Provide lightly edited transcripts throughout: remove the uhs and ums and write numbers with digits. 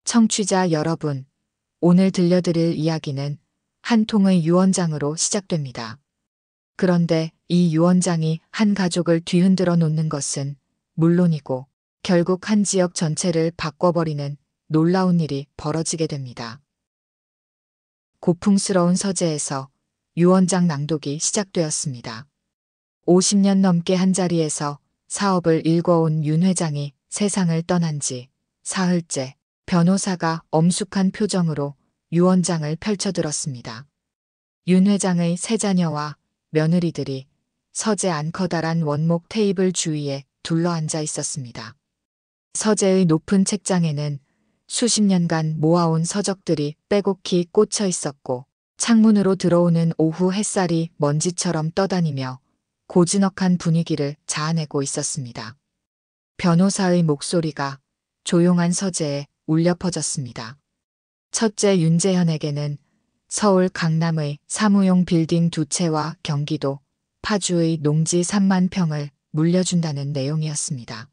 청취자 여러분, 오늘 들려드릴 이야기는 한 통의 유언장으로 시작됩니다. 그런데 이 유언장이 한 가족을 뒤흔들어 놓는 것은 물론이고 결국 한 지역 전체를 바꿔버리는 놀라운 일이 벌어지게 됩니다. 고풍스러운 서재에서 유언장 낭독이 시작되었습니다. 50년 넘게 한자리에서 사업을 일궈온 윤 회장이 세상을 떠난 지 사흘째, 변호사가 엄숙한 표정으로 유언장을 펼쳐들었습니다. 윤 회장의 세 자녀와 며느리들이 서재 안 커다란 원목 테이블 주위에 둘러앉아 있었습니다. 서재의 높은 책장에는 수십 년간 모아온 서적들이 빼곡히 꽂혀 있었고, 창문으로 들어오는 오후 햇살이 먼지처럼 떠다니며 고즈넉한 분위기를 자아내고 있었습니다. 변호사의 목소리가 조용한 서재에 울려 퍼졌습니다. 첫째 윤재현에게는 서울 강남의 사무용 빌딩 2채와 경기도 파주의 농지 3만 평을 물려준다는 내용이었습니다.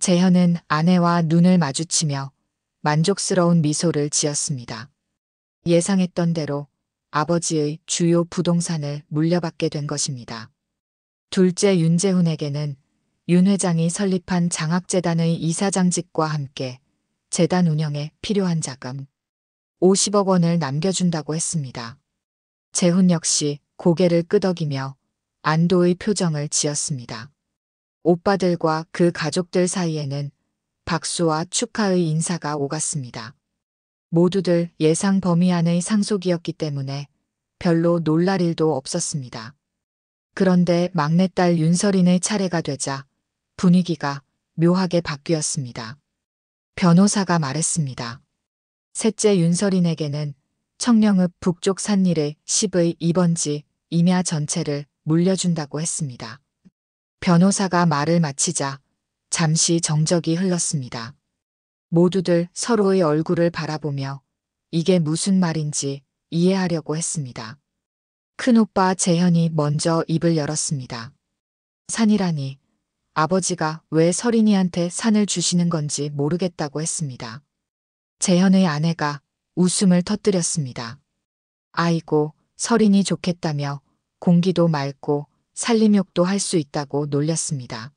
재현은 아내와 눈을 마주치며 만족스러운 미소를 지었습니다. 예상했던 대로 아버지의 주요 부동산을 물려받게 된 것입니다. 둘째 윤재훈에게는 윤 회장이 설립한 장학재단의 이사장직과 함께 재단 운영에 필요한 자금 50억 원을 남겨준다고 했습니다. 재훈 역시 고개를 끄덕이며 안도의 표정을 지었습니다. 오빠들과 그 가족들 사이에는 박수와 축하의 인사가 오갔습니다. 모두들 예상 범위 안의 상속이었기 때문에 별로 놀랄 일도 없었습니다. 그런데 막내딸 윤설인의 차례가 되자 분위기가 묘하게 바뀌었습니다. 변호사가 말했습니다. 셋째 윤설인에게는 청령읍 북쪽 산일의 10의 2번지 임야 전체를 물려준다고 했습니다. 변호사가 말을 마치자 잠시 정적이 흘렀습니다. 모두들 서로의 얼굴을 바라보며 이게 무슨 말인지 이해하려고 했습니다. 큰오빠 재현이 먼저 입을 열었습니다. 산이라니, 아버지가 왜 설인이한테 산을 주시는 건지 모르겠다고 했습니다. 재현의 아내가 웃음을 터뜨렸습니다. 아이고, 설인이 좋겠다며 공기도 맑고 살림욕도 할 수 있다고 놀렸습니다.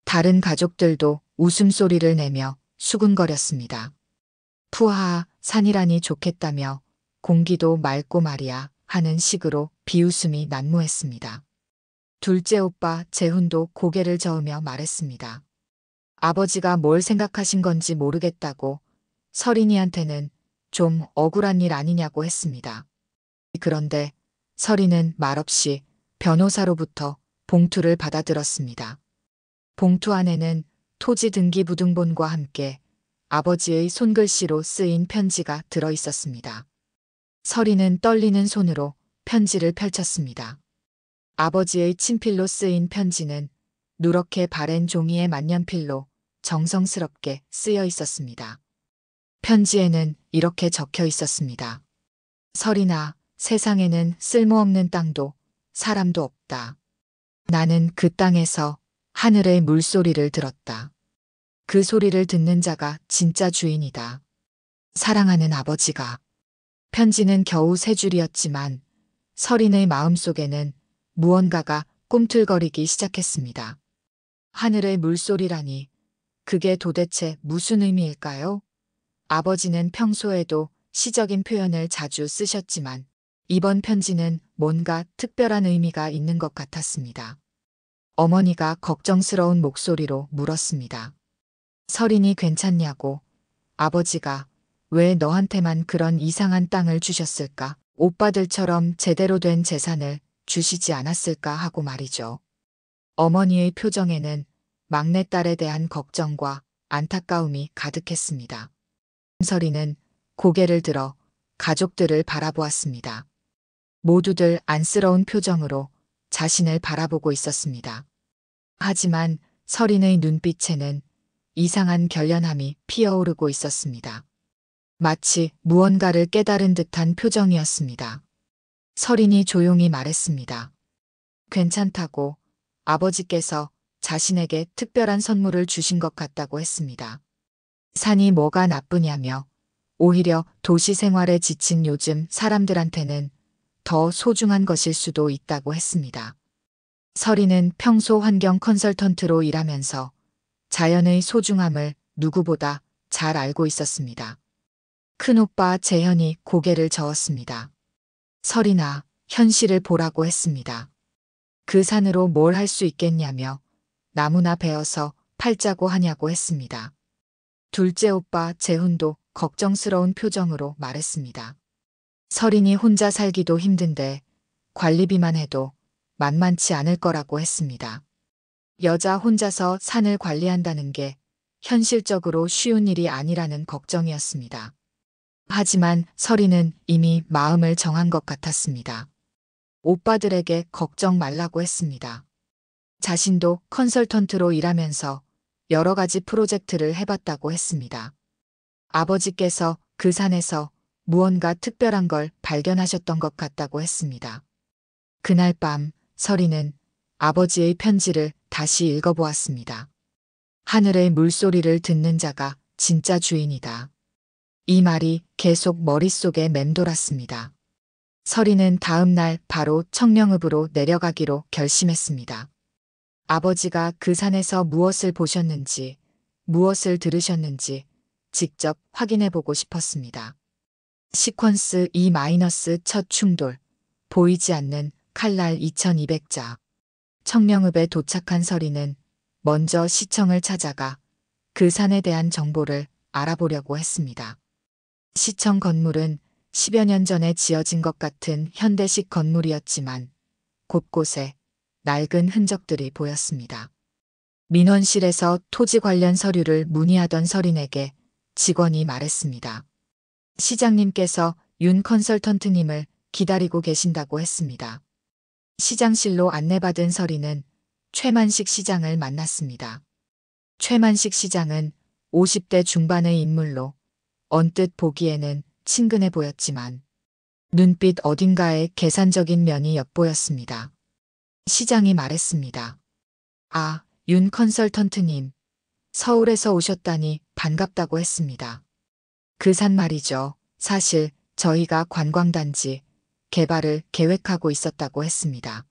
다른 가족들도 웃음소리를 내며 수근거렸습니다. 푸하, 산이라니 좋겠다며 공기도 맑고 말이야 하는 식으로 비웃음이 난무했습니다. 둘째 오빠 재훈도 고개를 저으며 말했습니다. 아버지가 뭘 생각하신 건지 모르겠다고 설인이한테는 좀 억울한 일 아니냐고 했습니다. 그런데 설인은 말없이 변호사로부터 봉투를 받아들었습니다. 봉투 안에는 토지 등기부등본과 함께 아버지의 손글씨로 쓰인 편지가 들어 있었습니다. 설인은 떨리는 손으로 편지를 펼쳤습니다. 아버지의 친필로 쓰인 편지는 누렇게 바랜 종이에 만년필로 정성스럽게 쓰여 있었습니다. 편지에는 이렇게 적혀 있었습니다. 설인아, 세상에는 쓸모없는 땅도 사람도 없다. 나는 그 땅에서 하늘의 물소리를 들었다. 그 소리를 듣는 자가 진짜 주인이다. 사랑하는 아버지가. 편지는 겨우 3줄이었지만 설인의 마음속에는 무언가가 꿈틀거리기 시작했습니다. 하늘의 물소리라니, 그게 도대체 무슨 의미일까요? 아버지는 평소에도 시적인 표현을 자주 쓰셨지만 이번 편지는 뭔가 특별한 의미가 있는 것 같았습니다. 어머니가 걱정스러운 목소리로 물었습니다. 설인이 괜찮냐고. 아버지가 왜 너한테만 그런 이상한 땅을 주셨을까? 오빠들처럼 제대로 된 재산을 주시지 않았을까 하고 말이죠. 어머니의 표정에는 막내딸에 대한 걱정과 안타까움이 가득했습니다. 설인은 고개를 들어 가족들을 바라보았습니다. 모두들 안쓰러운 표정으로 자신을 바라보고 있었습니다. 하지만 설인의 눈빛에는 이상한 결연함이 피어오르고 있었습니다. 마치 무언가를 깨달은 듯한 표정이었습니다. 설인이 조용히 말했습니다. 괜찮다고, 아버지께서 자신에게 특별한 선물을 주신 것 같다고 했습니다. 산이 뭐가 나쁘냐며 오히려 도시 생활에 지친 요즘 사람들한테는 더 소중한 것일 수도 있다고 했습니다. 설이는 평소 환경 컨설턴트로 일하면서 자연의 소중함을 누구보다 잘 알고 있었습니다. 큰오빠 재현이 고개를 저었습니다. 설이나 현실을 보라고 했습니다. 그 산으로 뭘 할 수 있겠냐며 나무나 베어서 팔자고 하냐고 했습니다. 둘째 오빠 재훈도 걱정스러운 표정으로 말했습니다. 설인이 혼자 살기도 힘든데 관리비만 해도 만만치 않을 거라고 했습니다. 여자 혼자서 산을 관리한다는 게 현실적으로 쉬운 일이 아니라는 걱정이었습니다. 하지만 설이는 이미 마음을 정한 것 같았습니다. 오빠들에게 걱정 말라고 했습니다. 자신도 컨설턴트로 일하면서 여러 가지 프로젝트를 해봤다고 했습니다. 아버지께서 그 산에서 무언가 특별한 걸 발견하셨던 것 같다고 했습니다. 그날 밤 설이는 아버지의 편지를 다시 읽어보았습니다. 하늘의 물소리를 듣는 자가 진짜 주인이다. 이 말이 계속 머릿속에 맴돌았습니다. 설이는 다음 날 바로 청령읍으로 내려가기로 결심했습니다. 아버지가 그 산에서 무엇을 보셨는지, 무엇을 들으셨는지 직접 확인해 보고 싶었습니다. 시퀀스 E- 첫 충돌, 보이지 않는 칼날 2200자. 청령읍에 도착한 설이는 먼저 시청을 찾아가 그 산에 대한 정보를 알아보려고 했습니다. 시청 건물은 10여 년 전에 지어진 것 같은 현대식 건물이었지만 곳곳에 낡은 흔적들이 보였습니다. 민원실에서 토지 관련 서류를 문의하던 설인에게 직원이 말했습니다. 시장님께서 윤 컨설턴트님을 기다리고 계신다고 했습니다. 시장실로 안내받은 설인은 최만식 시장을 만났습니다. 최만식 시장은 50대 중반의 인물로 언뜻 보기에는 친근해 보였지만 눈빛 어딘가에 계산적인 면이 엿보였습니다. 시장이 말했습니다. 아, 윤 컨설턴트님. 서울에서 오셨다니 반갑다고 했습니다. 그 산 말이죠. 사실 저희가 관광단지 개발을 계획하고 있었다고 했습니다.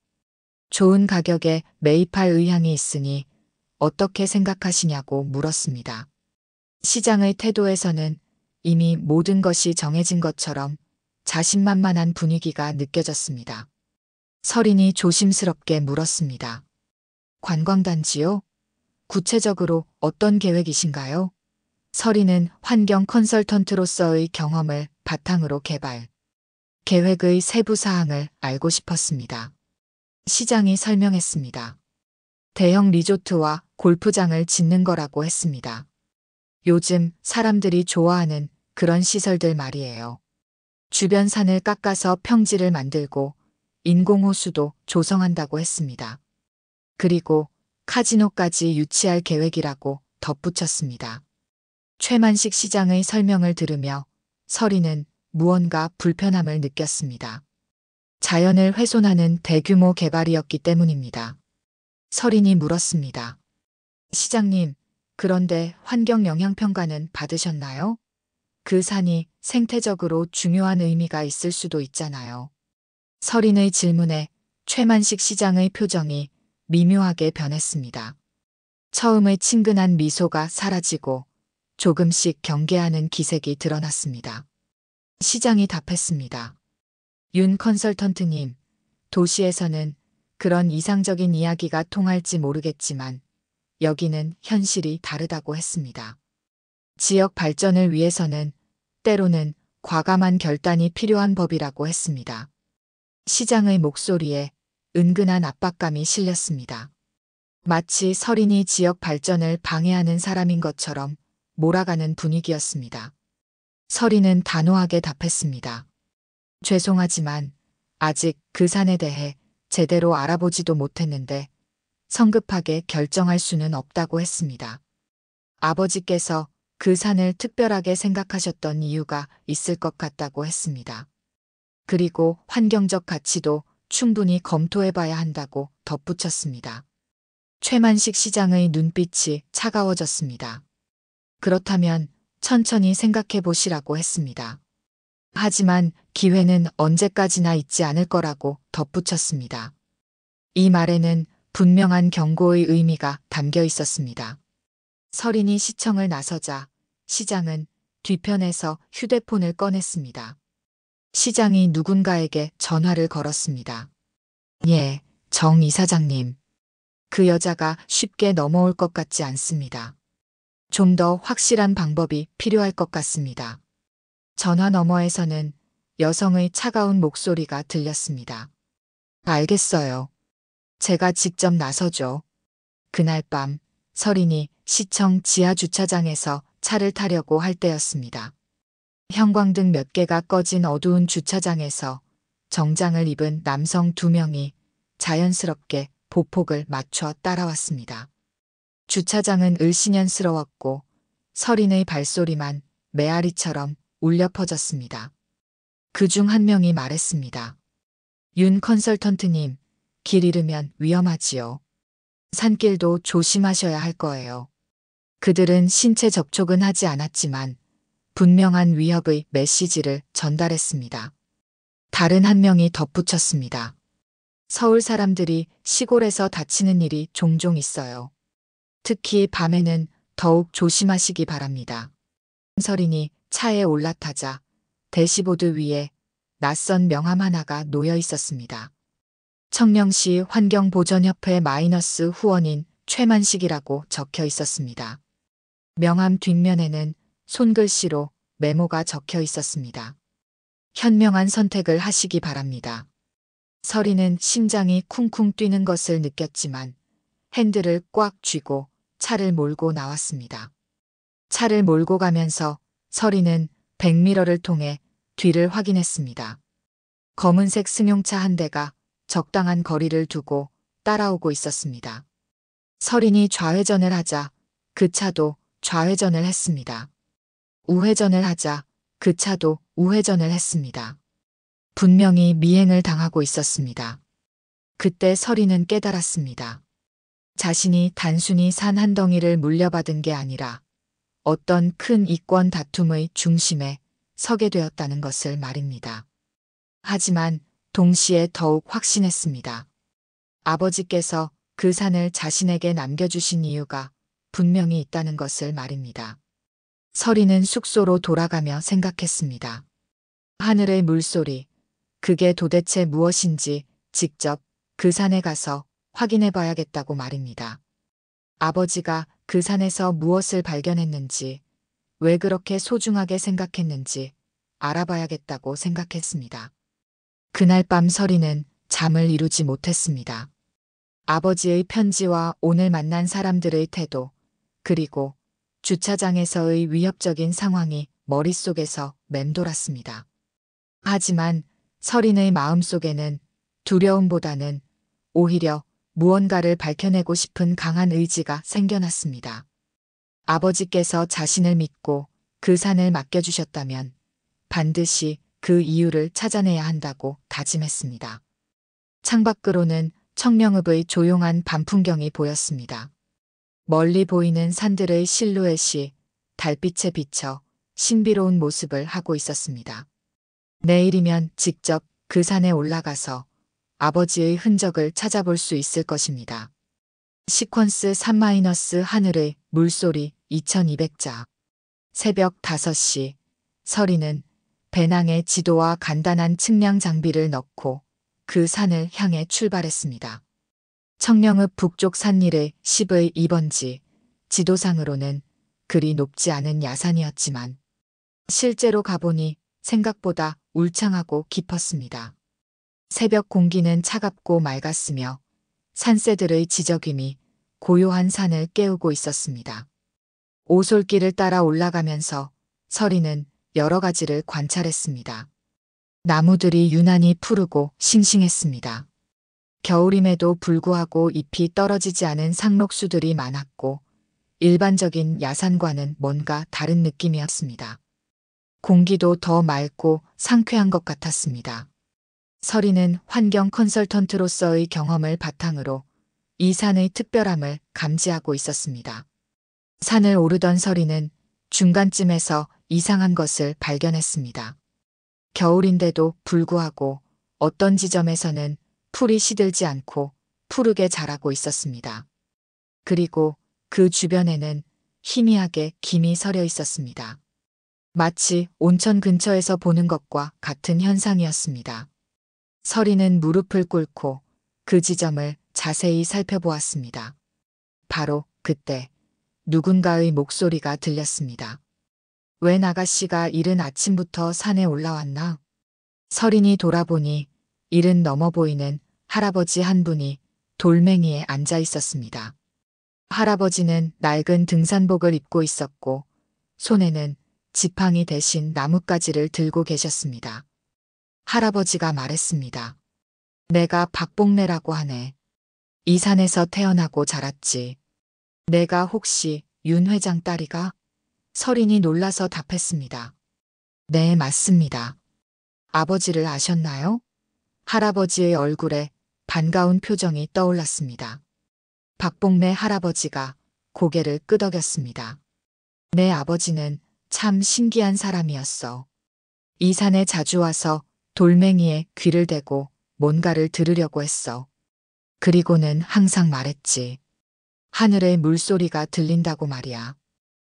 좋은 가격에 매입할 의향이 있으니 어떻게 생각하시냐고 물었습니다. 시장의 태도에서는 이미 모든 것이 정해진 것처럼 자신만만한 분위기가 느껴졌습니다. 설인이 조심스럽게 물었습니다. 관광단지요? 구체적으로 어떤 계획이신가요? 설인은 환경 컨설턴트로서의 경험을 바탕으로 개발, 계획의 세부 사항을 알고 싶었습니다. 시장이 설명했습니다. 대형 리조트와 골프장을 짓는 거라고 했습니다. 요즘 사람들이 좋아하는 그런 시설들 말이에요. 주변 산을 깎아서 평지를 만들고 인공호수도 조성한다고 했습니다. 그리고 카지노까지 유치할 계획이라고 덧붙였습니다. 최만식 시장의 설명을 들으며 설이는 무언가 불편함을 느꼈습니다. 자연을 훼손하는 대규모 개발이었기 때문입니다. 설인이 물었습니다. 시장님, 그런데 환경영향평가는 받으셨나요? 그 산이 생태적으로 중요한 의미가 있을 수도 있잖아요. 설인의 질문에 최만식 시장의 표정이 미묘하게 변했습니다. 처음의 친근한 미소가 사라지고 조금씩 경계하는 기색이 드러났습니다. 시장이 답했습니다. 윤 컨설턴트님, 도시에서는 그런 이상적인 이야기가 통할지 모르겠지만 여기는 현실이 다르다고 했습니다. 지역 발전을 위해서는 때로는 과감한 결단이 필요한 법이라고 했습니다. 시장의 목소리에 은근한 압박감이 실렸습니다. 마치 설인이 지역 발전을 방해하는 사람인 것처럼 몰아가는 분위기였습니다. 설인은 단호하게 답했습니다. 죄송하지만 아직 그 산에 대해 제대로 알아보지도 못했는데 성급하게 결정할 수는 없다고 했습니다. 아버지께서 그 산을 특별하게 생각하셨던 이유가 있을 것 같다고 했습니다. 그리고 환경적 가치도 충분히 검토해봐야 한다고 덧붙였습니다. 최만식 시장의 눈빛이 차가워졌습니다. 그렇다면 천천히 생각해 보시라고 했습니다. 하지만 기회는 언제까지나 있지 않을 거라고 덧붙였습니다. 이 말에는 분명한 경고의 의미가 담겨 있었습니다. 설인이 시청을 나서자 시장은 뒤편에서 휴대폰을 꺼냈습니다. 시장이 누군가에게 전화를 걸었습니다. 예, 정 이사장님. 그 여자가 쉽게 넘어올 것 같지 않습니다. 좀 더 확실한 방법이 필요할 것 같습니다. 전화 너머에서는 여성의 차가운 목소리가 들렸습니다. 알겠어요. 제가 직접 나서죠. 그날 밤 설인이 시청 지하 주차장에서 차를 타려고 할 때였습니다. 형광등 몇 개가 꺼진 어두운 주차장에서 정장을 입은 남성 2명이 자연스럽게 보폭을 맞춰 따라왔습니다. 주차장은 을씨년스러웠고 설인의 발소리만 메아리처럼 울려 퍼졌습니다. 그중 한 명이 말했습니다. 윤 컨설턴트님, 길 잃으면 위험하지요. 산길도 조심하셔야 할 거예요. 그들은 신체 접촉은 하지 않았지만 분명한 위협의 메시지를 전달했습니다. 다른 한 명이 덧붙였습니다. 서울 사람들이 시골에서 다치는 일이 종종 있어요. 특히 밤에는 더욱 조심하시기 바랍니다. 설인이 차에 올라타자 대시보드 위에 낯선 명함 하나가 놓여 있었습니다. 청명시 환경보전협회 마이너스 후원인 최만식이라고 적혀 있었습니다. 명함 뒷면에는 손글씨로 메모가 적혀 있었습니다. 현명한 선택을 하시기 바랍니다. 설인은 심장이 쿵쿵 뛰는 것을 느꼈지만 핸들을 꽉 쥐고 차를 몰고 나왔습니다. 차를 몰고 가면서 설인은 백미러를 통해 뒤를 확인했습니다. 검은색 승용차 한 대가 적당한 거리를 두고 따라오고 있었습니다. 설인이 좌회전을 하자 그 차도 좌회전을 했습니다. 우회전을 하자 그 차도 우회전을 했습니다. 분명히 미행을 당하고 있었습니다. 그때 설인은 깨달았습니다. 자신이 단순히 산 한 덩이를 물려받은 게 아니라 어떤 큰 이권 다툼의 중심에 서게 되었다는 것을 말입니다. 하지만 동시에 더욱 확신했습니다. 아버지께서 그 산을 자신에게 남겨주신 이유가 분명히 있다는 것을 말입니다. 설인은 숙소로 돌아가며 생각했습니다. 하늘의 물소리, 그게 도대체 무엇인지 직접 그 산에 가서 확인해 봐야겠다고 말입니다. 아버지가 그 산에서 무엇을 발견했는지, 왜 그렇게 소중하게 생각했는지 알아봐야겠다고 생각했습니다. 그날 밤 설인은 잠을 이루지 못했습니다. 아버지의 편지와 오늘 만난 사람들의 태도, 그리고 주차장에서의 위협적인 상황이 머릿속에서 맴돌았습니다. 하지만 설인의 마음속에는 두려움보다는 오히려 무언가를 밝혀내고 싶은 강한 의지가 생겨났습니다. 아버지께서 자신을 믿고 그 산을 맡겨주셨다면 반드시 그 이유를 찾아내야 한다고 다짐했습니다. 창밖으로는 청명읍의 조용한 밤 풍경이 보였습니다. 멀리 보이는 산들의 실루엣이 달빛에 비쳐 신비로운 모습을 하고 있었습니다. 내일이면 직접 그 산에 올라가서 아버지의 흔적을 찾아볼 수 있을 것입니다. 시퀀스 3- 하늘의 물소리 2200자. 새벽 5시 설인은 배낭에 지도와 간단한 측량 장비를 넣고 그 산을 향해 출발했습니다. 청명읍 북쪽 산일의 10의 2번지, 지도상으로는 그리 높지 않은 야산이었지만 실제로 가보니 생각보다 울창하고 깊었습니다. 새벽 공기는 차갑고 맑았으며 산새들의 지저귀이 고요한 산을 깨우고 있었습니다. 오솔길을 따라 올라가면서 설인은 여러 가지를 관찰했습니다. 나무들이 유난히 푸르고 싱싱했습니다. 겨울임에도 불구하고 잎이 떨어지지 않은 상록수들이 많았고 일반적인 야산과는 뭔가 다른 느낌이었습니다. 공기도 더 맑고 상쾌한 것 같았습니다. 설인은 환경 컨설턴트로서의 경험을 바탕으로 이 산의 특별함을 감지하고 있었습니다. 산을 오르던 설인은 중간쯤에서 이상한 것을 발견했습니다. 겨울인데도 불구하고 어떤 지점에서는 풀이 시들지 않고 푸르게 자라고 있었습니다. 그리고 그 주변에는 희미하게 김이 서려 있었습니다. 마치 온천 근처에서 보는 것과 같은 현상이었습니다. 서리는 무릎을 꿇고 그 지점을 자세히 살펴보았습니다. 바로 그때 누군가의 목소리가 들렸습니다. 웬 아가씨가 이른 아침부터 산에 올라왔나? 서린이 돌아보니 이른 넘어 보이는 할아버지 한 분이 돌멩이에 앉아 있었습니다. 할아버지는 낡은 등산복을 입고 있었고 손에는 지팡이 대신 나뭇가지를 들고 계셨습니다. 할아버지가 말했습니다. 내가 박복래라고 하네. 이 산에서 태어나고 자랐지. 내가 혹시 윤 회장 딸이가? 서린이 놀라서 답했습니다. 네, 맞습니다. 아버지를 아셨나요? 할아버지의 얼굴에 반가운 표정이 떠올랐습니다. 박복래 할아버지가 고개를 끄덕였습니다. 내 아버지는 참 신기한 사람이었어. 이 산에 자주 와서 돌멩이에 귀를 대고 뭔가를 들으려고 했어. 그리고는 항상 말했지. 하늘의 물소리가 들린다고 말이야.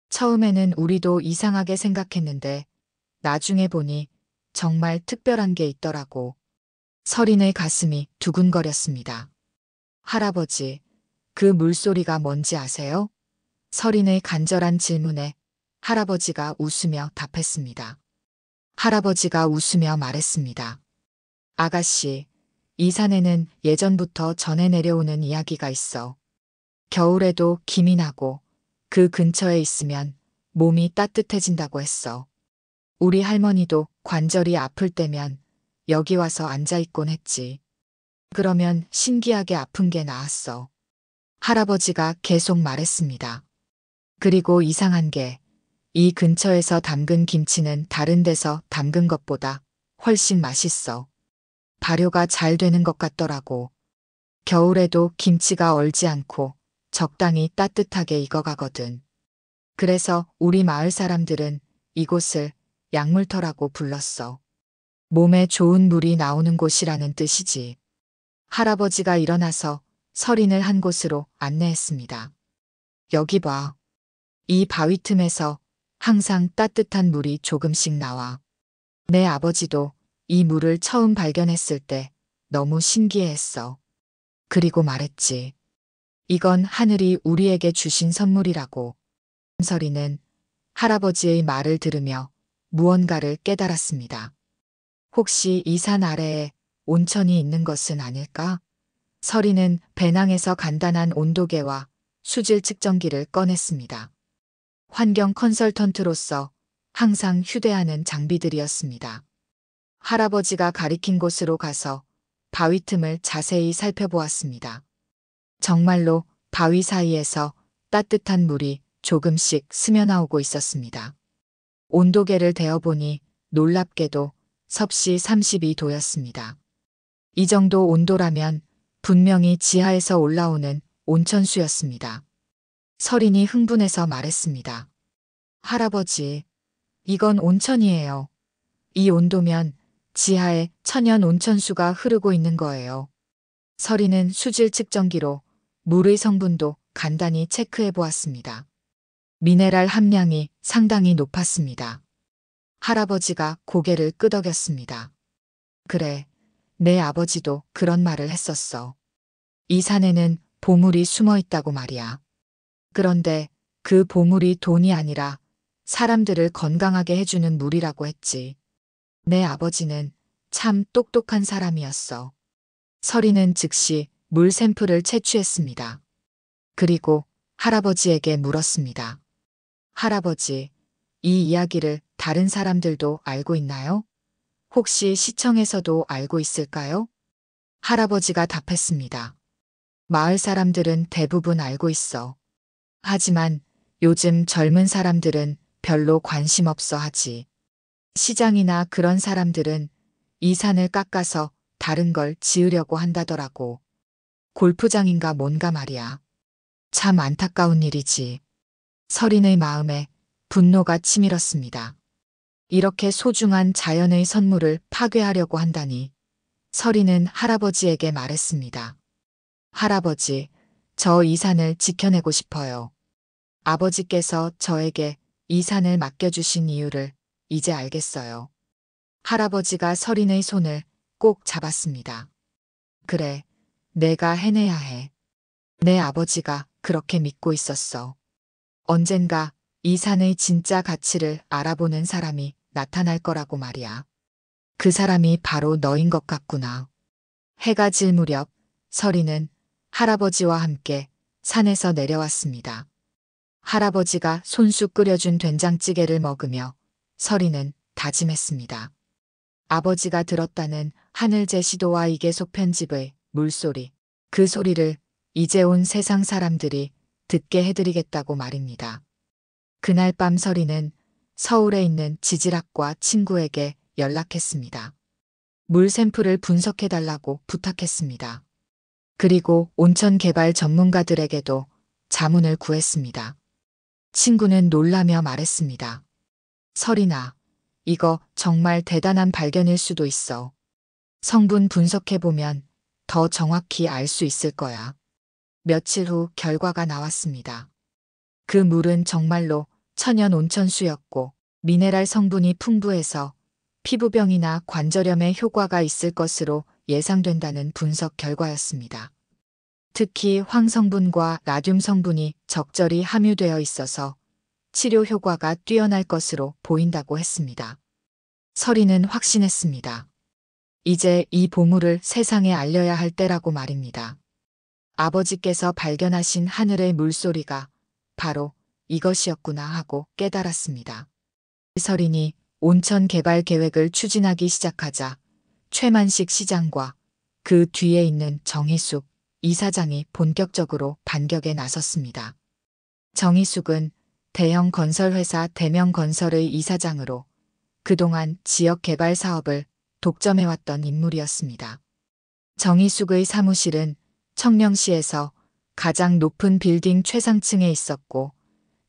처음에는 우리도 이상하게 생각했는데 나중에 보니 정말 특별한 게 있더라고. 서린의 가슴이 두근거렸습니다. 할아버지, 그 물소리가 뭔지 아세요? 서린의 간절한 질문에 할아버지가 웃으며 답했습니다. 할아버지가 웃으며 말했습니다. 아가씨, 이 산에는 예전부터 전해 내려오는 이야기가 있어. 겨울에도 김이 나고 그 근처에 있으면 몸이 따뜻해진다고 했어. 우리 할머니도 관절이 아플 때면 여기 와서 앉아있곤 했지. 그러면 신기하게 아픈 게 나았어. 할아버지가 계속 말했습니다. 그리고 이상한 게 이 근처에서 담근 김치는 다른 데서 담근 것보다 훨씬 맛있어. 발효가 잘 되는 것 같더라고. 겨울에도 김치가 얼지 않고 적당히 따뜻하게 익어가거든. 그래서 우리 마을 사람들은 이곳을 약물터라고 불렀어. 몸에 좋은 물이 나오는 곳이라는 뜻이지. 할아버지가 일어나서 서린을 한 곳으로 안내했습니다. 여기 봐. 이 바위 틈에서 항상 따뜻한 물이 조금씩 나와. 내 아버지도 이 물을 처음 발견했을 때 너무 신기해했어. 그리고 말했지. 이건 하늘이 우리에게 주신 선물이라고. 서린은 할아버지의 말을 들으며 무언가를 깨달았습니다. 혹시 이 산 아래에 온천이 있는 것은 아닐까? 서린은 배낭에서 간단한 온도계와 수질 측정기를 꺼냈습니다. 환경 컨설턴트로서 항상 휴대하는 장비들이었습니다. 할아버지가 가리킨 곳으로 가서 바위 틈을 자세히 살펴보았습니다. 정말로 바위 사이에서 따뜻한 물이 조금씩 스며나오고 있었습니다. 온도계를 대어보니 놀랍게도 섭씨 32도였습니다. 이 정도 온도라면 분명히 지하에서 올라오는 온천수였습니다. 서린이 흥분해서 말했습니다. 할아버지, 이건 온천이에요. 이 온도면 지하에 천연 온천수가 흐르고 있는 거예요. 서린은 수질 측정기로 물의 성분도 간단히 체크해 보았습니다. 미네랄 함량이 상당히 높았습니다. 할아버지가 고개를 끄덕였습니다. 그래, 내 아버지도 그런 말을 했었어. 이 산에는 보물이 숨어 있다고 말이야. 그런데 그 보물이 돈이 아니라 사람들을 건강하게 해주는 물이라고 했지. 내 아버지는 참 똑똑한 사람이었어. 서린은 즉시 물 샘플을 채취했습니다. 그리고 할아버지에게 물었습니다. 할아버지, 이 이야기를 다른 사람들도 알고 있나요? 혹시 시청에서도 알고 있을까요? 할아버지가 답했습니다. 마을 사람들은 대부분 알고 있어. 하지만 요즘 젊은 사람들은 별로 관심 없어 하지. 시장이나 그런 사람들은 이 산을 깎아서 다른 걸 지으려고 한다더라고. 골프장인가 뭔가 말이야. 참 안타까운 일이지. 서린의 마음에 분노가 치밀었습니다. 이렇게 소중한 자연의 선물을 파괴하려고 한다니. 설이는 할아버지에게 말했습니다. 할아버지, 저 이 산을 지켜내고 싶어요. 아버지께서 저에게 이 산을 맡겨주신 이유를 이제 알겠어요. 할아버지가 설인의 손을 꼭 잡았습니다. 그래, 내가 해내야 해. 내 아버지가 그렇게 믿고 있었어. 언젠가 이 산의 진짜 가치를 알아보는 사람이 나타날 거라고 말이야. 그 사람이 바로 너인 것 같구나. 해가 질 무렵 설이는 할아버지와 함께 산에서 내려왔습니다. 할아버지가 손수 끓여준 된장찌개를 먹으며 설이는 다짐했습니다. 아버지가 들었다는 하늘 제시도와 이계속 편집의 물소리, 그 소리를 이제 온 세상 사람들이 듣게 해드리겠다고 말입니다. 그날 밤 설이는 서울에 있는 지질학과 친구에게 연락했습니다. 물 샘플을 분석해달라고 부탁했습니다. 그리고 온천 개발 전문가들에게도 자문을 구했습니다. 친구는 놀라며 말했습니다. 설이나, 이거 정말 대단한 발견일 수도 있어. 성분 분석해보면 더 정확히 알 수 있을 거야. 며칠 후 결과가 나왔습니다. 그 물은 정말로 천연 온천수였고 미네랄 성분이 풍부해서 피부병이나 관절염에 효과가 있을 것으로 예상된다는 분석 결과였습니다. 특히 황성분과 나듐 성분이 적절히 함유되어 있어서 치료 효과가 뛰어날 것으로 보인다고 했습니다. 설이는 확신했습니다. 이제 이 보물을 세상에 알려야 할 때라고 말입니다. 아버지께서 발견하신 하늘의 물소리가 바로 이것이었구나 하고 깨달았습니다. 설인이 온천 개발 계획을 추진하기 시작하자 최만식 시장과 그 뒤에 있는 정희숙 이사장이 본격적으로 반격에 나섰습니다. 정희숙은 대형 건설회사 대명건설의 이사장으로 그동안 지역 개발 사업을 독점해왔던 인물이었습니다. 정희숙의 사무실은 청명시에서 가장 높은 빌딩 최상층에 있었고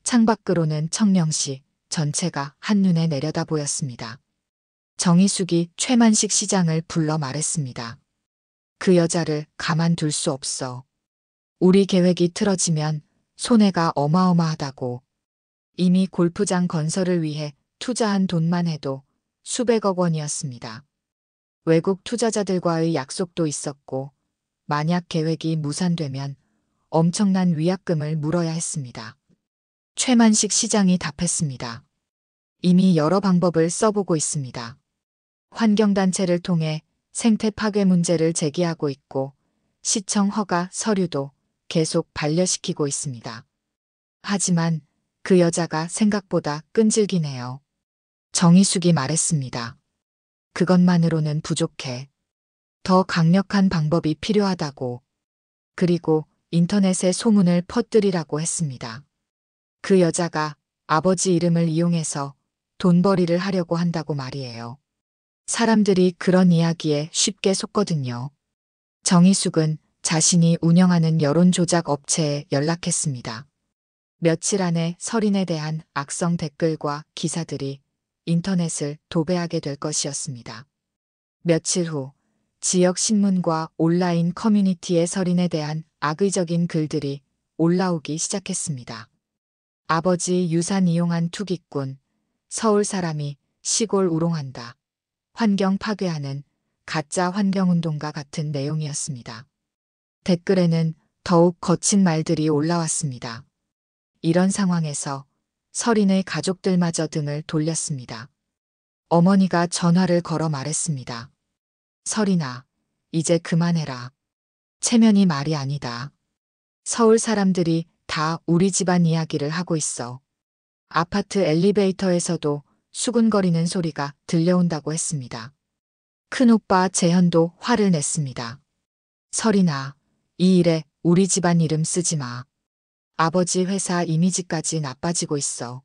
창밖으로는 청명시 전체가 한눈에 내려다 보였습니다. 정희숙이 최만식 시장을 불러 말했습니다. 그 여자를 가만둘 수 없어. 우리 계획이 틀어지면 손해가 어마어마하다고. 이미 골프장 건설을 위해 투자한 돈만 해도 수백억 원이었습니다. 외국 투자자들과의 약속도 있었고 만약 계획이 무산되면 엄청난 위약금을 물어야 했습니다. 최만식 시장이 답했습니다. 이미 여러 방법을 써보고 있습니다. 환경단체를 통해 생태 파괴 문제를 제기하고 있고 시청 허가 서류도 계속 반려시키고 있습니다. 하지만 그 여자가 생각보다 끈질기네요. 정희숙이 말했습니다. 그것만으로는 부족해. 더 강력한 방법이 필요하다고. 그리고 인터넷에 소문을 퍼뜨리라고 했습니다. 그 여자가 아버지 이름을 이용해서 돈벌이를 하려고 한다고 말이에요. 사람들이 그런 이야기에 쉽게 속거든요. 정희숙은 자신이 운영하는 여론조작 업체에 연락했습니다. 며칠 안에 설인에 대한 악성 댓글과 기사들이 인터넷을 도배하게 될 것이었습니다. 며칠 후 지역 신문과 온라인 커뮤니티에 설인에 대한 악의적인 글들이 올라오기 시작했습니다. 아버지 유산 이용한 투기꾼, 서울 사람이 시골 우롱한다. 환경 파괴하는 가짜 환경운동가 같은 내용이었습니다. 댓글에는 더욱 거친 말들이 올라왔습니다. 이런 상황에서 설인의 가족들마저 등을 돌렸습니다. 어머니가 전화를 걸어 말했습니다. 설인아, 이제 그만해라. 체면이 말이 아니다. 서울 사람들이 다 우리 집안 이야기를 하고 있어. 아파트 엘리베이터에서도 수근거리는 소리가 들려온다고 했습니다. 큰오빠 재현도 화를 냈습니다. 설인아, 이 일에 우리 집안 이름 쓰지 마. 아버지 회사 이미지까지 나빠지고 있어.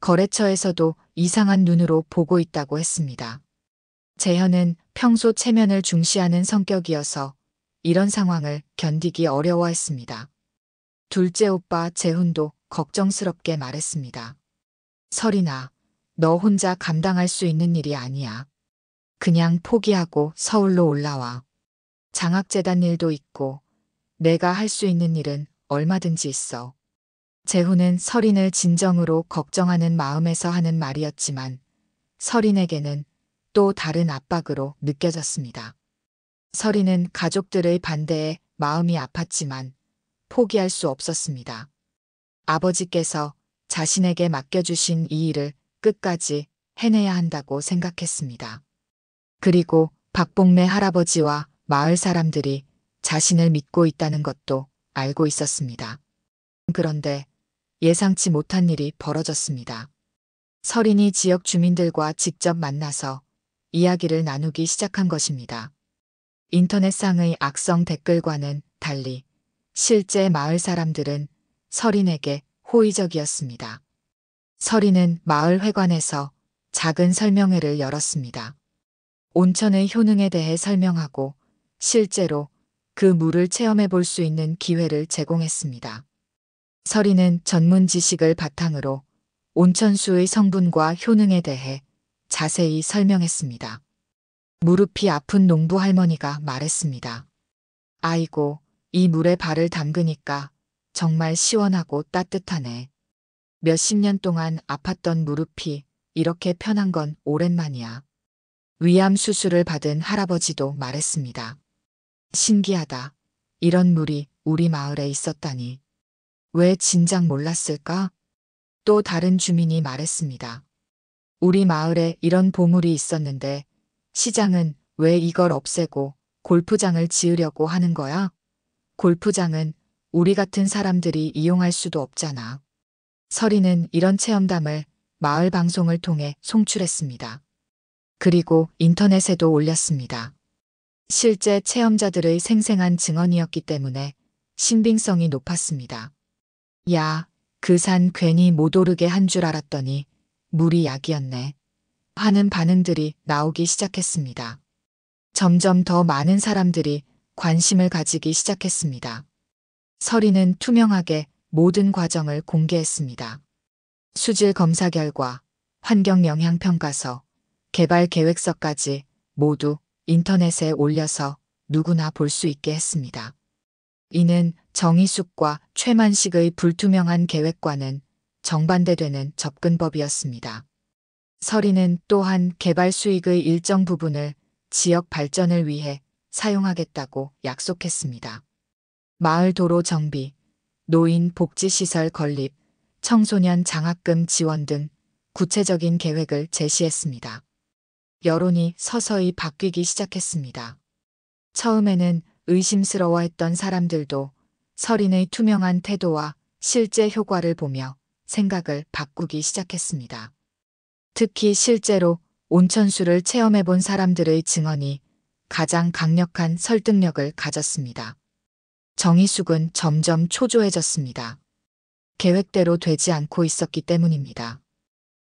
거래처에서도 이상한 눈으로 보고 있다고 했습니다. 재현은 평소 체면을 중시하는 성격이어서 이런 상황을 견디기 어려워했습니다. 둘째 오빠 재훈도 걱정스럽게 말했습니다. 설인아, 너 혼자 감당할 수 있는 일이 아니야. 그냥 포기하고 서울로 올라와. 장학재단 일도 있고 내가 할 수 있는 일은 얼마든지 있어. 재훈은 설인을 진정으로 걱정하는 마음에서 하는 말이었지만 설인에게는 또 다른 압박으로 느껴졌습니다. 설인은 가족들의 반대에 마음이 아팠지만 포기할 수 없었습니다. 아버지께서 자신에게 맡겨주신 이 일을 끝까지 해내야 한다고 생각했습니다. 그리고 박봉매 할아버지와 마을 사람들이 자신을 믿고 있다는 것도 알고 있었습니다. 그런데 예상치 못한 일이 벌어졌습니다. 설인이 지역 주민들과 직접 만나서 이야기를 나누기 시작한 것입니다. 인터넷상의 악성 댓글과는 달리 실제 마을 사람들은 설인에게 호의적이었습니다. 설인은 마을 회관에서 작은 설명회를 열었습니다. 온천의 효능에 대해 설명하고 실제로 그 물을 체험해 볼 수 있는 기회를 제공했습니다. 설인은 전문 지식을 바탕으로 온천수의 성분과 효능에 대해 자세히 설명했습니다. 무릎이 아픈 농부 할머니가 말했습니다. 아이고, 이 물에 발을 담그니까 정말 시원하고 따뜻하네. 몇십 년 동안 아팠던 무릎이 이렇게 편한 건 오랜만이야. 위암 수술을 받은 할아버지도 말했습니다. 신기하다. 이런 물이 우리 마을에 있었다니. 왜 진작 몰랐을까? 또 다른 주민이 말했습니다. 우리 마을에 이런 보물이 있었는데 시장은 왜 이걸 없애고 골프장을 지으려고 하는 거야? 골프장은 우리 같은 사람들이 이용할 수도 없잖아. 설이는 이런 체험담을 마을 방송을 통해 송출했습니다. 그리고 인터넷에도 올렸습니다. 실제 체험자들의 생생한 증언이었기 때문에 신빙성이 높았습니다. 야, 그 산 괜히 못 오르게 한 줄 알았더니 물이 약이었네. 하는 반응들이 나오기 시작했습니다. 점점 더 많은 사람들이 관심을 가지기 시작했습니다. 설이는 투명하게 모든 과정을 공개했습니다. 수질 검사 결과, 환경 영향 평가서, 개발 계획서까지 모두 인터넷에 올려서 누구나 볼 수 있게 했습니다. 이는 정의숙과 최만식의 불투명한 계획과는 정반대되는 접근법이었습니다. 설이는 또한 개발 수익의 일정 부분을 지역 발전을 위해 사용하겠다고 약속했습니다. 마을 도로 정비, 노인 복지시설 건립, 청소년 장학금 지원 등 구체적인 계획을 제시했습니다. 여론이 서서히 바뀌기 시작했습니다. 처음에는 의심스러워했던 사람들도 설인의 투명한 태도와 실제 효과를 보며 생각을 바꾸기 시작했습니다. 특히 실제로 온천수를 체험해 본 사람들의 증언이 가장 강력한 설득력을 가졌습니다. 정의숙은 점점 초조해졌습니다. 계획대로 되지 않고 있었기 때문입니다.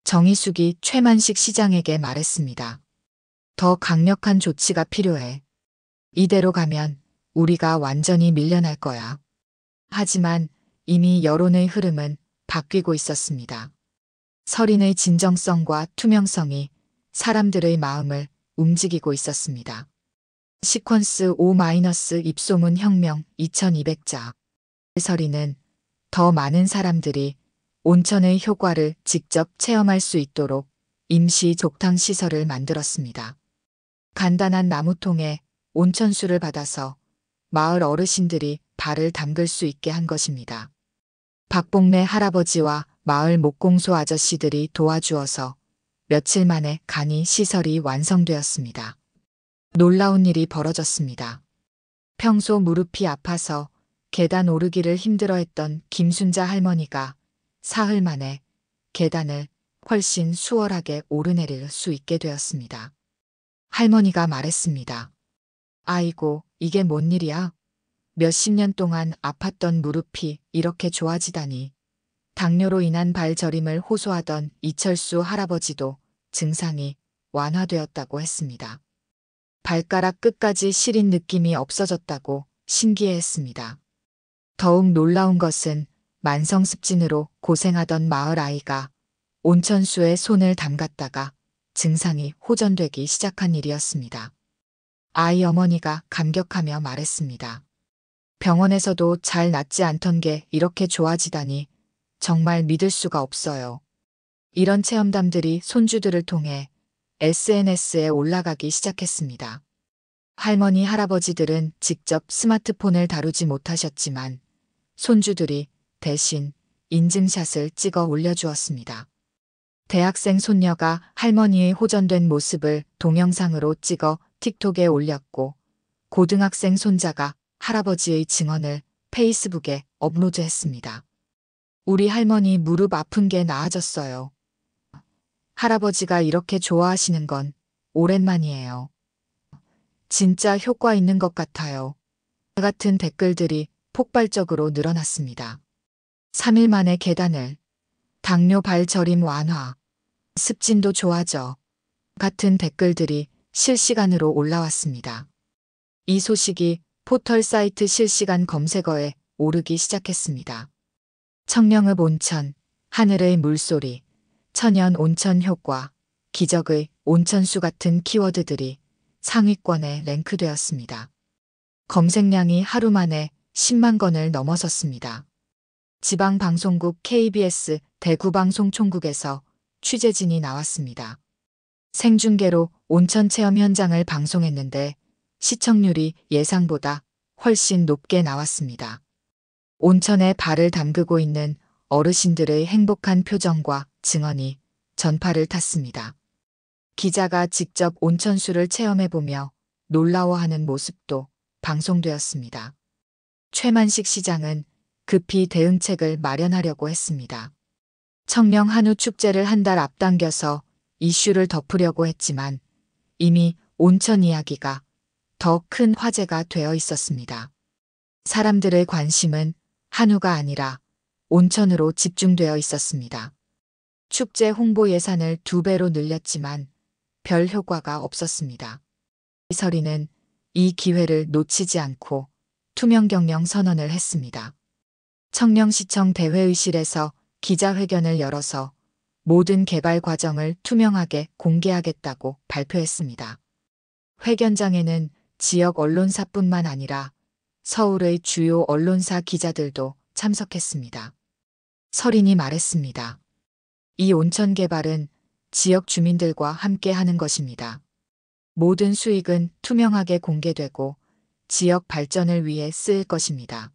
정의숙이 최만식 시장에게 말했습니다. 더 강력한 조치가 필요해. 이대로 가면 우리가 완전히 밀려날 거야. 하지만 이미 여론의 흐름은 바뀌고 있었습니다. 설인의 진정성과 투명성이 사람들의 마음을 움직이고 있었습니다. 시퀀스 O- 입소문 혁명 2200자. 설인은 더 많은 사람들이 온천의 효과를 직접 체험할 수 있도록 임시 족탕 시설을 만들었습니다. 간단한 나무통에 온천수를 받아서 마을 어르신들이 발을 담글 수 있게 한 것입니다. 박봉매 할아버지와 마을 목공소 아저씨들이 도와주어서 며칠 만에 간이 시설이 완성되었습니다. 놀라운 일이 벌어졌습니다. 평소 무릎이 아파서 계단 오르기를 힘들어했던 김순자 할머니가 사흘 만에 계단을 훨씬 수월하게 오르내릴 수 있게 되었습니다. 할머니가 말했습니다. 아이고, 이게 뭔 일이야? 몇십 년 동안 아팠던 무릎이 이렇게 좋아지다니. 당뇨로 인한 발저림을 호소하던 이철수 할아버지도 증상이 완화되었다고 했습니다. 발가락 끝까지 시린 느낌이 없어졌다고 신기해했습니다. 더욱 놀라운 것은 만성습진으로 고생하던 마을 아이가 온천수에 손을 담갔다가 증상이 호전되기 시작한 일이었습니다. 아이 어머니가 감격하며 말했습니다. 병원에서도 잘 낫지 않던 게 이렇게 좋아지다니 정말 믿을 수가 없어요. 이런 체험담들이 손주들을 통해 SNS에 올라가기 시작했습니다. 할머니, 할아버지들은 직접 스마트폰을 다루지 못하셨지만 손주들이 대신 인증샷을 찍어 올려주었습니다. 대학생 손녀가 할머니의 호전된 모습을 동영상으로 찍어 틱톡에 올렸고, 고등학생 손자가 할아버지의 증언을 페이스북에 업로드했습니다. 우리 할머니 무릎 아픈 게 나아졌어요. 할아버지가 이렇게 좋아하시는 건 오랜만이에요. 진짜 효과 있는 것 같아요. 같은 댓글들이 폭발적으로 늘어났습니다. 3일 만에 계단을, 당뇨 발저림 완화, 습진도 좋아져 같은 댓글들이 실시간으로 올라왔습니다. 이 소식이 포털 사이트 실시간 검색어에 오르기 시작했습니다. 청량읍 온천, 하늘의 물소리, 천연 온천 효과, 기적의 온천수 같은 키워드들이 상위권에 랭크되었습니다. 검색량이 하루 만에 10만 건을 넘어섰습니다. 지방방송국 KBS 대구방송총국에서 취재진이 나왔습니다. 생중계로 온천 체험 현장을 방송했는데 시청률이 예상보다 훨씬 높게 나왔습니다. 온천에 발을 담그고 있는 어르신들의 행복한 표정과 증언이 전파를 탔습니다. 기자가 직접 온천수를 체험해보며 놀라워하는 모습도 방송되었습니다. 최만식 시장은 급히 대응책을 마련하려고 했습니다. 청령 한우 축제를 한 달 앞당겨서 이슈를 덮으려고 했지만 이미 온천 이야기가 더 큰 화제가 되어 있었습니다. 사람들의 관심은 한우가 아니라 온천으로 집중되어 있었습니다. 축제 홍보 예산을 2배로 늘렸지만 별 효과가 없었습니다. 서리는 이 기회를 놓치지 않고 투명 경영 선언을 했습니다. 청령시청 대회의실에서 기자회견을 열어서 모든 개발 과정을 투명하게 공개하겠다고 발표했습니다. 회견장에는 지역 언론사뿐만 아니라 서울의 주요 언론사 기자들도 참석했습니다. 설인이 말했습니다. 이 온천 개발은 지역 주민들과 함께 하는 것입니다. 모든 수익은 투명하게 공개되고 지역 발전을 위해 쓰일 것입니다.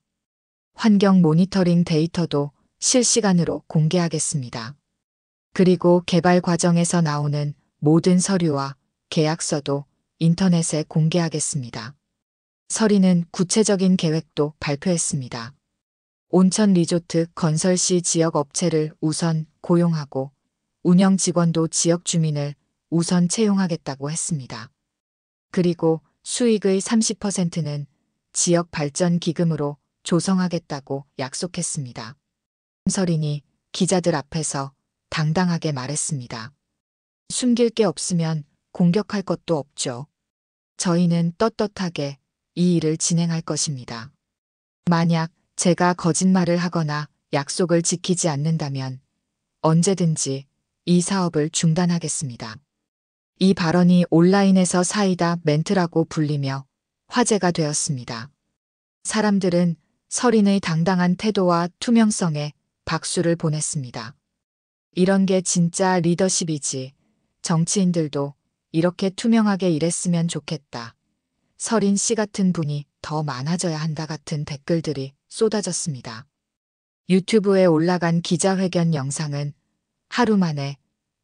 환경 모니터링 데이터도 실시간으로 공개하겠습니다. 그리고 개발 과정에서 나오는 모든 서류와 계약서도 인터넷에 공개하겠습니다. 설인은 구체적인 계획도 발표했습니다. 온천 리조트 건설 시 지역 업체를 우선 고용하고 운영 직원도 지역 주민을 우선 채용하겠다고 했습니다. 그리고 수익의 30%는 지역 발전 기금으로 조성하겠다고 약속했습니다. 설인이 기자들 앞에서 당당하게 말했습니다. 숨길 게 없으면 공격할 것도 없죠. 저희는 떳떳하게 이 일을 진행할 것입니다. 만약 제가 거짓말을 하거나 약속을 지키지 않는다면 언제든지 이 사업을 중단하겠습니다. 이 발언이 온라인에서 사이다 멘트라고 불리며 화제가 되었습니다. 사람들은 설인의 당당한 태도와 투명성에 박수를 보냈습니다. 이런 게 진짜 리더십이지. 정치인들도 이렇게 투명하게 일했으면 좋겠다. 설인 씨 같은 분이 더 많아져야 한다 같은 댓글들이 쏟아졌습니다. 유튜브에 올라간 기자회견 영상은 하루 만에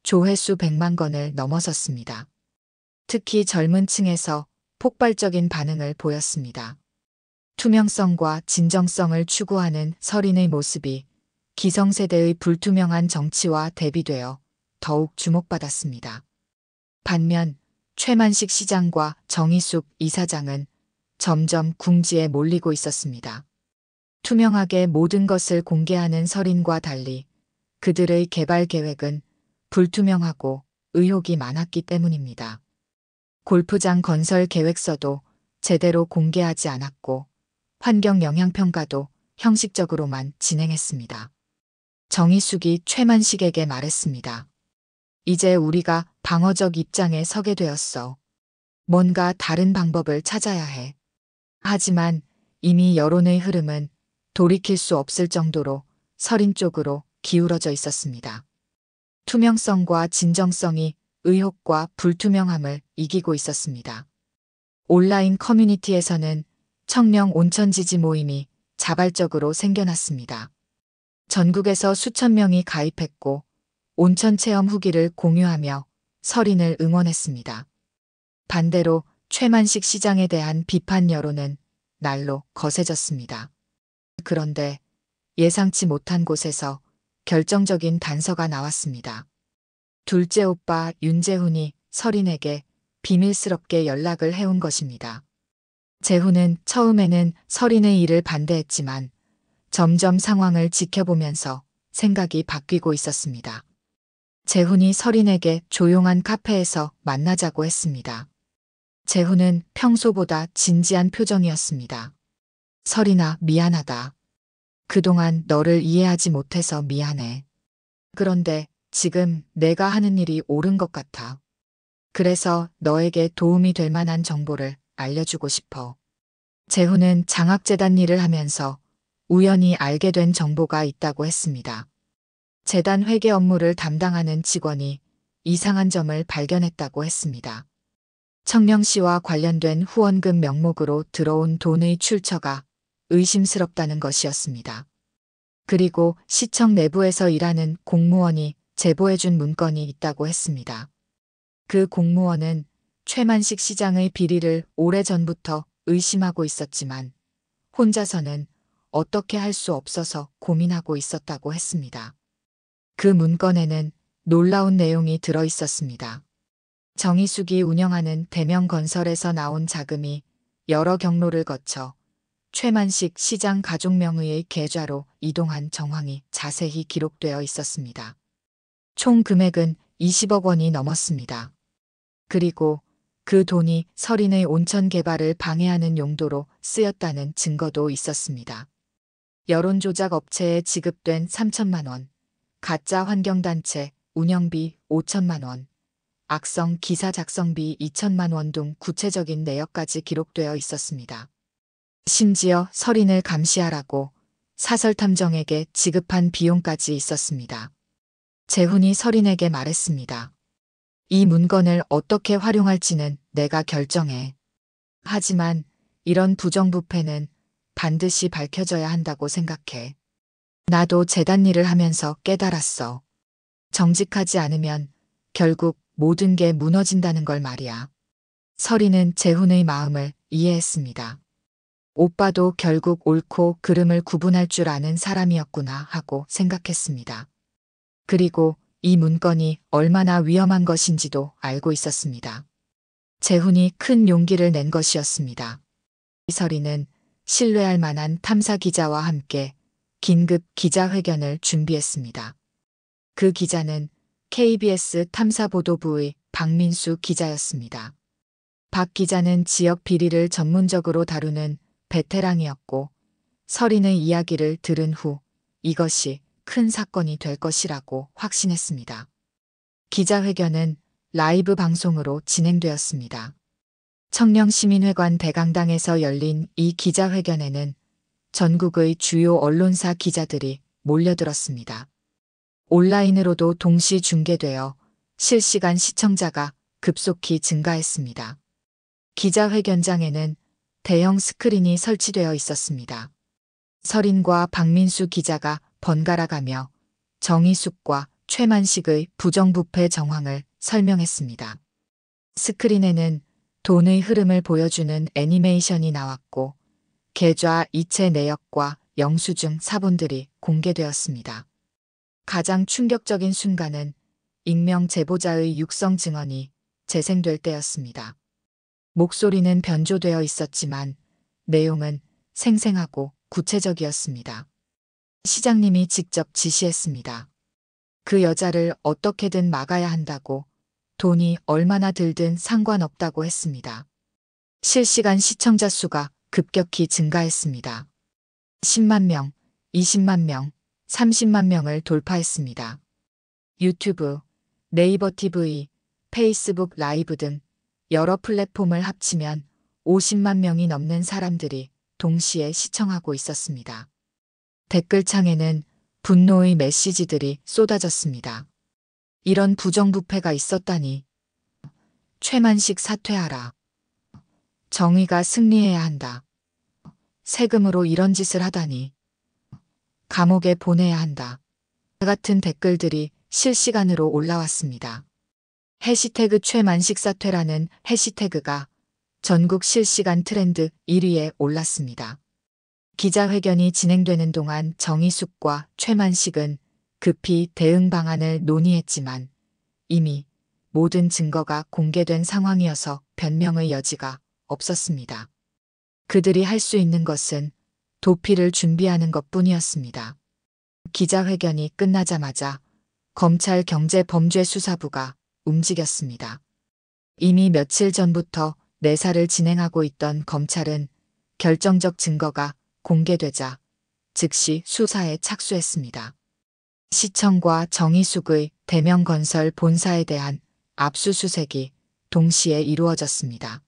조회수 100만 건을 넘어섰습니다. 특히 젊은 층에서 폭발적인 반응을 보였습니다. 투명성과 진정성을 추구하는 설인의 모습이 기성세대의 불투명한 정치와 대비되어 더욱 주목받았습니다. 반면 최만식 시장과 정의숙 이사장은 점점 궁지에 몰리고 있었습니다. 투명하게 모든 것을 공개하는 설인과 달리 그들의 개발 계획은 불투명하고 의혹이 많았기 때문입니다. 골프장 건설 계획서도 제대로 공개하지 않았고 환경 영향평가도 형식적으로만 진행했습니다. 정희숙이 최만식에게 말했습니다. 이제 우리가 방어적 입장에 서게 되었어. 뭔가 다른 방법을 찾아야 해. 하지만 이미 여론의 흐름은 돌이킬 수 없을 정도로 설인 쪽으로 기울어져 있었습니다. 투명성과 진정성이 의혹과 불투명함을 이기고 있었습니다. 온라인 커뮤니티에서는 청령 온천 지지 모임이 자발적으로 생겨났습니다. 전국에서 수천 명이 가입했고 온천 체험 후기를 공유하며 설인을 응원했습니다. 반대로 최만식 시장에 대한 비판 여론은 날로 거세졌습니다. 그런데 예상치 못한 곳에서 결정적인 단서가 나왔습니다. 둘째 오빠 윤재훈이 설인에게 비밀스럽게 연락을 해온 것입니다. 재훈은 처음에는 설인의 일을 반대했지만 점점 상황을 지켜보면서 생각이 바뀌고 있었습니다. 재훈이 설인에게 조용한 카페에서 만나자고 했습니다. 재훈은 평소보다 진지한 표정이었습니다. 설인아, 미안하다. 그동안 너를 이해하지 못해서 미안해. 그런데 지금 내가 하는 일이 옳은 것 같아. 그래서 너에게 도움이 될 만한 정보를 알려주고 싶어. 재훈은 장학재단 일을 하면서 우연히 알게 된 정보가 있다고 했습니다. 재단 회계 업무를 담당하는 직원이 이상한 점을 발견했다고 했습니다. 청령 씨와 관련된 후원금 명목으로 들어온 돈의 출처가 의심스럽다는 것이었습니다. 그리고 시청 내부에서 일하는 공무원이 제보해준 문건이 있다고 했습니다. 그 공무원은 최만식 시장의 비리를 오래전부터 의심하고 있었지만 혼자서는 어떻게 할 수 없어서 고민하고 있었다고 했습니다. 그 문건에는 놀라운 내용이 들어 있었습니다. 정희숙이 운영하는 대명건설에서 나온 자금이 여러 경로를 거쳐 최만식 시장 가족 명의의 계좌로 이동한 정황이 자세히 기록되어 있었습니다. 총 금액은 20억 원이 넘었습니다. 그리고 그 돈이 설인의 온천 개발을 방해하는 용도로 쓰였다는 증거도 있었습니다. 여론조작 업체에 지급된 3천만 원, 가짜 환경단체 운영비 5천만 원, 악성 기사 작성비 2천만 원 등 구체적인 내역까지 기록되어 있었습니다. 심지어 설인을 감시하라고 사설탐정에게 지급한 비용까지 있었습니다. 재훈이 설인에게 말했습니다. 이 문건을 어떻게 활용할지는 내가 결정해. 하지만 이런 부정부패는 반드시 밝혀져야 한다고 생각해. 나도 재단 일을 하면서 깨달았어. 정직하지 않으면 결국 모든 게 무너진다는 걸 말이야. 설인은 재훈의 마음을 이해했습니다. 오빠도 결국 옳고 그름을 구분할 줄 아는 사람이었구나 하고 생각했습니다. 그리고 이 문건이 얼마나 위험한 것인지도 알고 있었습니다. 재훈이 큰 용기를 낸 것이었습니다. 설인은 신뢰할 만한 탐사 기자와 함께 긴급 기자회견을 준비했습니다. 그 기자는 KBS 탐사보도부의 박민수 기자였습니다. 박 기자는 지역 비리를 전문적으로 다루는 베테랑이었고 설인의 이야기를 들은 후 이것이 큰 사건이 될 것이라고 확신했습니다. 기자회견은 라이브 방송으로 진행되었습니다. 청령시민회관 대강당에서 열린 이 기자회견에는 전국의 주요 언론사 기자들이 몰려들었습니다. 온라인으로도 동시 중계되어 실시간 시청자가 급속히 증가했습니다. 기자회견장에는 대형 스크린이 설치되어 있었습니다. 설인과 박민수 기자가 번갈아가며 정희숙과 최만식의 부정부패 정황을 설명했습니다. 스크린에는 돈의 흐름을 보여주는 애니메이션이 나왔고 계좌 이체 내역과 영수증 사본들이 공개되었습니다. 가장 충격적인 순간은 익명 제보자의 육성 증언이 재생될 때였습니다. 목소리는 변조되어 있었지만 내용은 생생하고 구체적이었습니다. 시장님이 직접 지시했습니다. 그 여자를 어떻게든 막아야 한다고, 돈이 얼마나 들든 상관없다고 했습니다. 실시간 시청자 수가 급격히 증가했습니다. 10만 명, 20만 명, 30만 명을 돌파했습니다. 유튜브, 네이버 TV, 페이스북 라이브 등 여러 플랫폼을 합치면 50만 명이 넘는 사람들이 동시에 시청하고 있었습니다. 댓글창에는 분노의 메시지들이 쏟아졌습니다. 이런 부정부패가 있었다니. 최만식 사퇴하라. 정의가 승리해야 한다. 세금으로 이런 짓을 하다니. 감옥에 보내야 한다. 같은 댓글들이 실시간으로 올라왔습니다. 해시태그 최만식 사퇴라는 해시태그가 전국 실시간 트렌드 1위에 올랐습니다. 기자회견이 진행되는 동안 정의숙과 최만식은 급히 대응 방안을 논의했지만 이미 모든 증거가 공개된 상황이어서 변명의 여지가 없었습니다. 그들이 할 수 있는 것은 도피를 준비하는 것뿐이었습니다. 기자회견이 끝나자마자 검찰 경제범죄수사부가 움직였습니다. 이미 며칠 전부터 내사를 진행하고 있던 검찰은 결정적 증거가 공개되자 즉시 수사에 착수했습니다. 시청과 정의숙의 대명건설 본사에 대한 압수수색이 동시에 이루어졌습니다.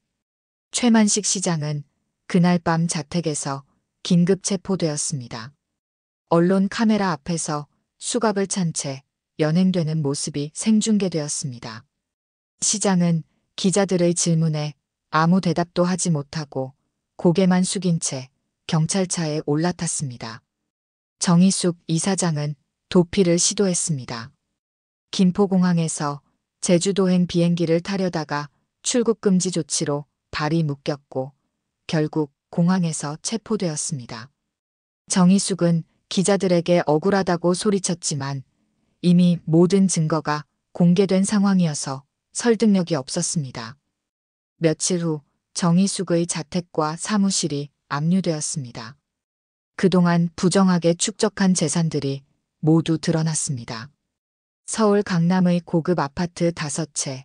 최만식 시장은 그날 밤 자택에서 긴급 체포되었습니다. 언론 카메라 앞에서 수갑을 찬 채 연행되는 모습이 생중계되었습니다. 시장은 기자들의 질문에 아무 대답도 하지 못하고 고개만 숙인 채 경찰차에 올라탔습니다. 정의숙 이사장은 도피를 시도했습니다. 김포공항에서 제주도행 비행기를 타려다가 출국 금지 조치로 발이 묶였고 결국 공항에서 체포되었습니다. 정의숙은 기자들에게 억울하다고 소리쳤지만 이미 모든 증거가 공개된 상황이어서 설득력이 없었습니다. 며칠 후 정의숙의 자택과 사무실이 압류되었습니다. 그동안 부정하게 축적한 재산들이 모두 드러났습니다. 서울 강남의 고급 아파트 5채,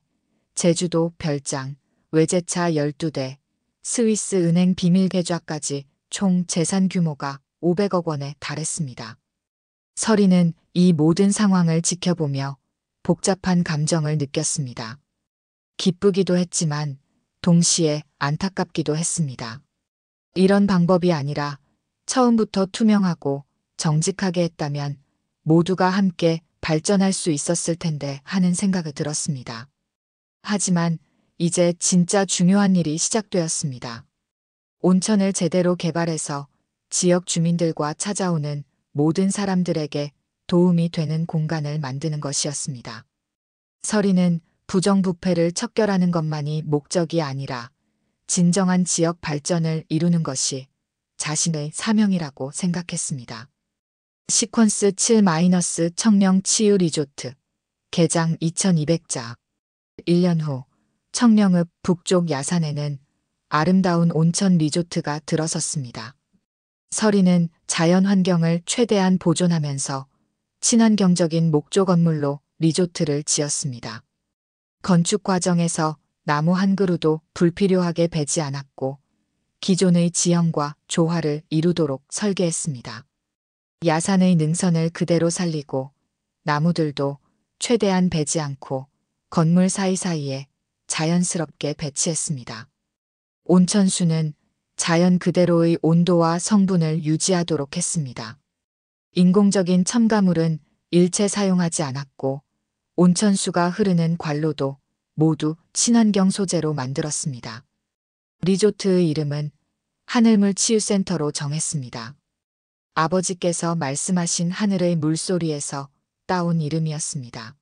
제주도 별장, 외제차 12대, 스위스 은행 비밀 계좌까지 총 재산 규모가 500억 원에 달했습니다. 서리는 이 모든 상황을 지켜보며 복잡한 감정을 느꼈습니다. 기쁘기도 했지만 동시에 안타깝기도 했습니다. 이런 방법이 아니라 처음부터 투명하고 정직하게 했다면 모두가 함께 발전할 수 있었을 텐데 하는 생각이 들었습니다. 하지만 이제 진짜 중요한 일이 시작되었습니다. 온천을 제대로 개발해서 지역 주민들과 찾아오는 모든 사람들에게 도움이 되는 공간을 만드는 것이었습니다. 서리는 부정부패를 척결하는 것만이 목적이 아니라 진정한 지역 발전을 이루는 것이 자신의 사명이라고 생각했습니다. 시퀀스 7- 청령 치유 리조트 개장 2200자 1년 후 청령읍 북쪽 야산에는 아름다운 온천 리조트가 들어섰습니다. 서리는 자연 환경을 최대한 보존하면서 친환경적인 목조 건물로 리조트를 지었습니다. 건축 과정에서 나무 한 그루도 불필요하게 베지 않았고 기존의 지형과 조화를 이루도록 설계했습니다. 야산의 능선을 그대로 살리고 나무들도 최대한 베지 않고 건물 사이사이에 자연스럽게 배치했습니다. 온천수는 자연 그대로의 온도와 성분을 유지하도록 했습니다. 인공적인 첨가물은 일체 사용하지 않았고 온천수가 흐르는 관로도 모두 친환경 소재로 만들었습니다. 리조트의 이름은 하늘물 치유센터로 정했습니다. 아버지께서 말씀하신 하늘의 물소리에서 따온 이름이었습니다.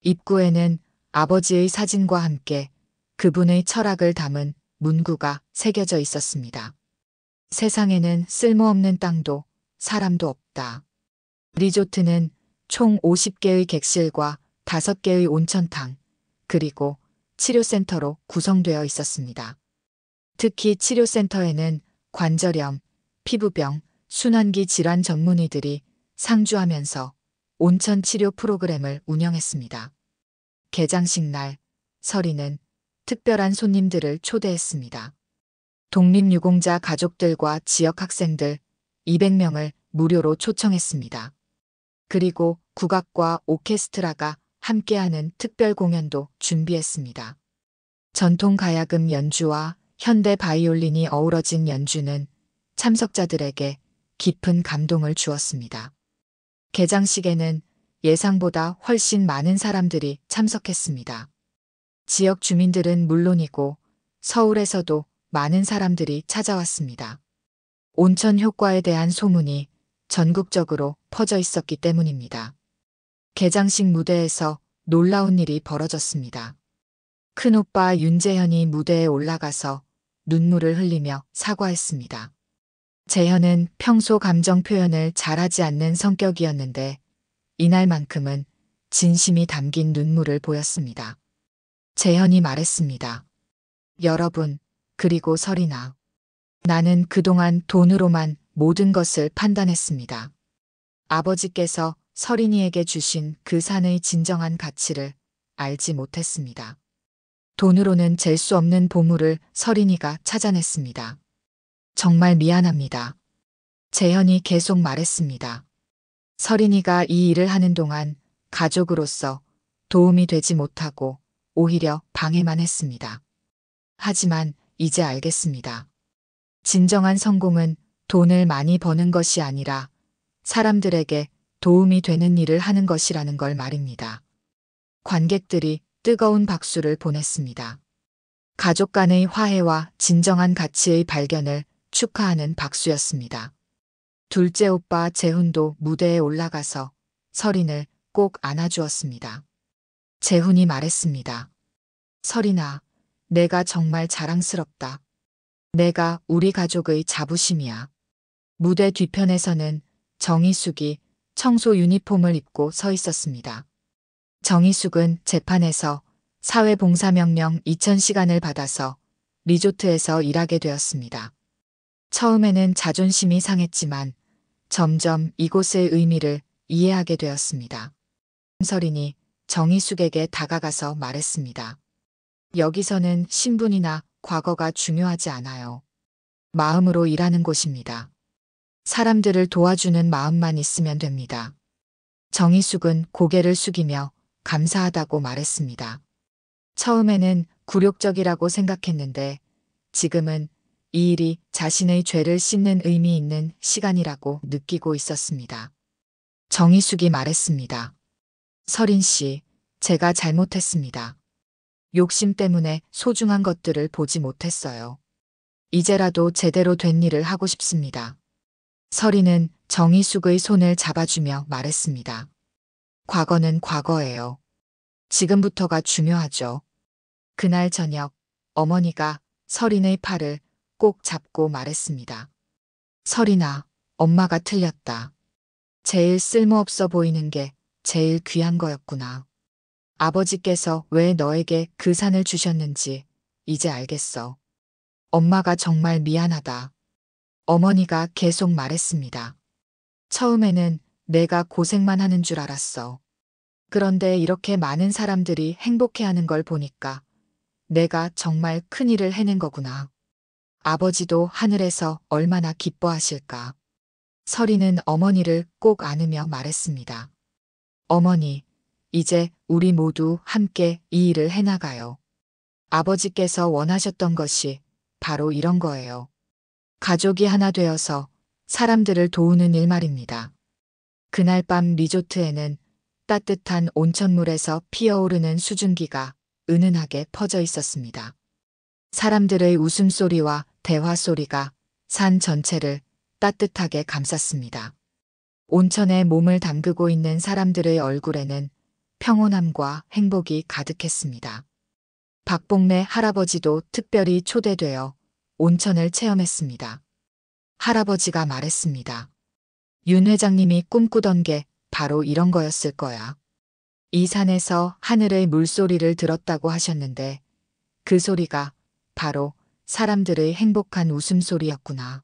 입구에는 아버지의 사진과 함께 그분의 철학을 담은 문구가 새겨져 있었습니다. 세상에는 쓸모없는 땅도 사람도 없다. 리조트는 총 50개의 객실과 5개의 온천탕, 그리고 치료센터로 구성되어 있었습니다. 특히 치료센터에는 관절염, 피부병, 순환기 질환 전문의들이 상주하면서 온천 치료 프로그램을 운영했습니다. 개장식 날 서리는 특별한 손님들을 초대했습니다. 독립유공자 가족들과 지역 학생들 200명을 무료로 초청했습니다. 그리고 국악과 오케스트라가 함께하는 특별 공연도 준비했습니다. 전통 가야금 연주와 현대 바이올린이 어우러진 연주는 참석자들에게 깊은 감동을 주었습니다. 개장식에는 예상보다 훨씬 많은 사람들이 참석했습니다. 지역 주민들은 물론이고 서울에서도 많은 사람들이 찾아왔습니다. 온천 효과에 대한 소문이 전국적으로 퍼져 있었기 때문입니다. 개장식 무대에서 놀라운 일이 벌어졌습니다. 큰오빠 윤재현이 무대에 올라가서 눈물을 흘리며 사과했습니다. 재현은 평소 감정 표현을 잘하지 않는 성격이었는데 이날만큼은 진심이 담긴 눈물을 보였습니다. 재현이 말했습니다. 여러분, 그리고 설이나. 나는 그동안 돈으로만 모든 것을 판단했습니다. 아버지께서 설인이에게 주신 그 산의 진정한 가치를 알지 못했습니다. 돈으로는 잴 수 없는 보물을 설인이가 찾아냈습니다. 정말 미안합니다. 재현이 계속 말했습니다. 설인이가 이 일을 하는 동안 가족으로서 도움이 되지 못하고 오히려 방해만 했습니다. 하지만 이제 알겠습니다. 진정한 성공은 돈을 많이 버는 것이 아니라 사람들에게 도움이 되는 일을 하는 것이라는 걸 말입니다. 관객들이 뜨거운 박수를 보냈습니다. 가족 간의 화해와 진정한 가치의 발견을 축하하는 박수였습니다. 둘째 오빠 재훈도 무대에 올라가서 설인을 꼭 안아주었습니다. 재훈이 말했습니다. 설인아, 내가 정말 자랑스럽다. 내가 우리 가족의 자부심이야. 무대 뒤편에서는 정희숙이 청소 유니폼을 입고 서 있었습니다. 정희숙은 재판에서 사회봉사명령 2000시간을 받아서 리조트에서 일하게 되었습니다. 처음에는 자존심이 상했지만 점점 이곳의 의미를 이해하게 되었습니다. 설인이 정희숙에게 다가가서 말했습니다. 여기서는 신분이나 과거가 중요하지 않아요. 마음으로 일하는 곳입니다. 사람들을 도와주는 마음만 있으면 됩니다. 정희숙은 고개를 숙이며 감사하다고 말했습니다. 처음에는 굴욕적이라고 생각했는데 지금은 이 일이 자신의 죄를 씻는 의미 있는 시간이라고 느끼고 있었습니다. 정희숙이 말했습니다. 설인 씨, 제가 잘못했습니다. 욕심 때문에 소중한 것들을 보지 못했어요. 이제라도 제대로 된 일을 하고 싶습니다. 설인은 정희숙의 손을 잡아주며 말했습니다. 과거는 과거예요. 지금부터가 중요하죠. 그날 저녁 어머니가 설인의 팔을 꼭 잡고 말했습니다. 설인아, 엄마가 틀렸다. 제일 쓸모없어 보이는 게 제일 귀한 거였구나. 아버지께서 왜 너에게 그 산을 주셨는지 이제 알겠어. 엄마가 정말 미안하다. 어머니가 계속 말했습니다. 처음에는 내가 고생만 하는 줄 알았어. 그런데 이렇게 많은 사람들이 행복해하는 걸 보니까 내가 정말 큰일을 해낸 거구나. 아버지도 하늘에서 얼마나 기뻐하실까. 설이는 어머니를 꼭 안으며 말했습니다. 어머니, 이제 우리 모두 함께 이 일을 해나가요. 아버지께서 원하셨던 것이 바로 이런 거예요. 가족이 하나 되어서 사람들을 도우는 일 말입니다. 그날 밤 리조트에는 따뜻한 온천물에서 피어오르는 수증기가 은은하게 퍼져 있었습니다. 사람들의 웃음소리와 대화소리가 산 전체를 따뜻하게 감쌌습니다. 온천에 몸을 담그고 있는 사람들의 얼굴에는 평온함과 행복이 가득했습니다. 박봉래 할아버지도 특별히 초대되어 온천을 체험했습니다. 할아버지가 말했습니다. 윤 회장님이 꿈꾸던 게 바로 이런 거였을 거야. 이 산에서 하늘의 물소리를 들었다고 하셨는데 그 소리가 바로 사람들의 행복한 웃음소리였구나.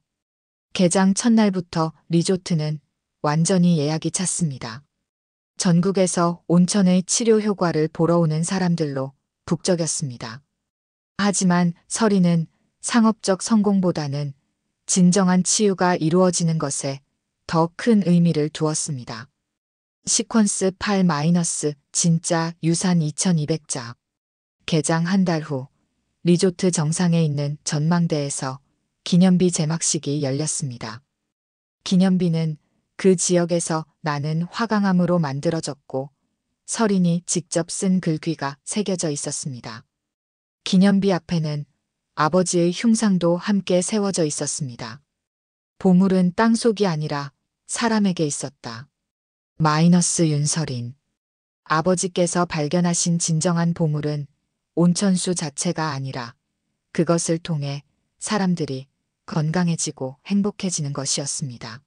개장 첫날부터 리조트는 완전히 예약이 찼습니다. 전국에서 온천의 치료 효과를 보러 오는 사람들로 북적였습니다. 하지만 설이는 상업적 성공보다는 진정한 치유가 이루어지는 것에 더 큰 의미를 두었습니다. 시퀀스 8- 진짜 유산 2200자. 개장 한 달 후 리조트 정상에 있는 전망대에서 기념비 제막식이 열렸습니다. 기념비는 그 지역에서 나는 화강암으로 만들어졌고 서린이 직접 쓴 글귀가 새겨져 있었습니다. 기념비 앞에는 아버지의 흉상도 함께 세워져 있었습니다. 보물은 땅속이 아니라 사람에게 있었다. 윤서린. 아버지께서 발견하신 진정한 보물은 온천수 자체가 아니라 그것을 통해 사람들이 건강해지고 행복해지는 것이었습니다.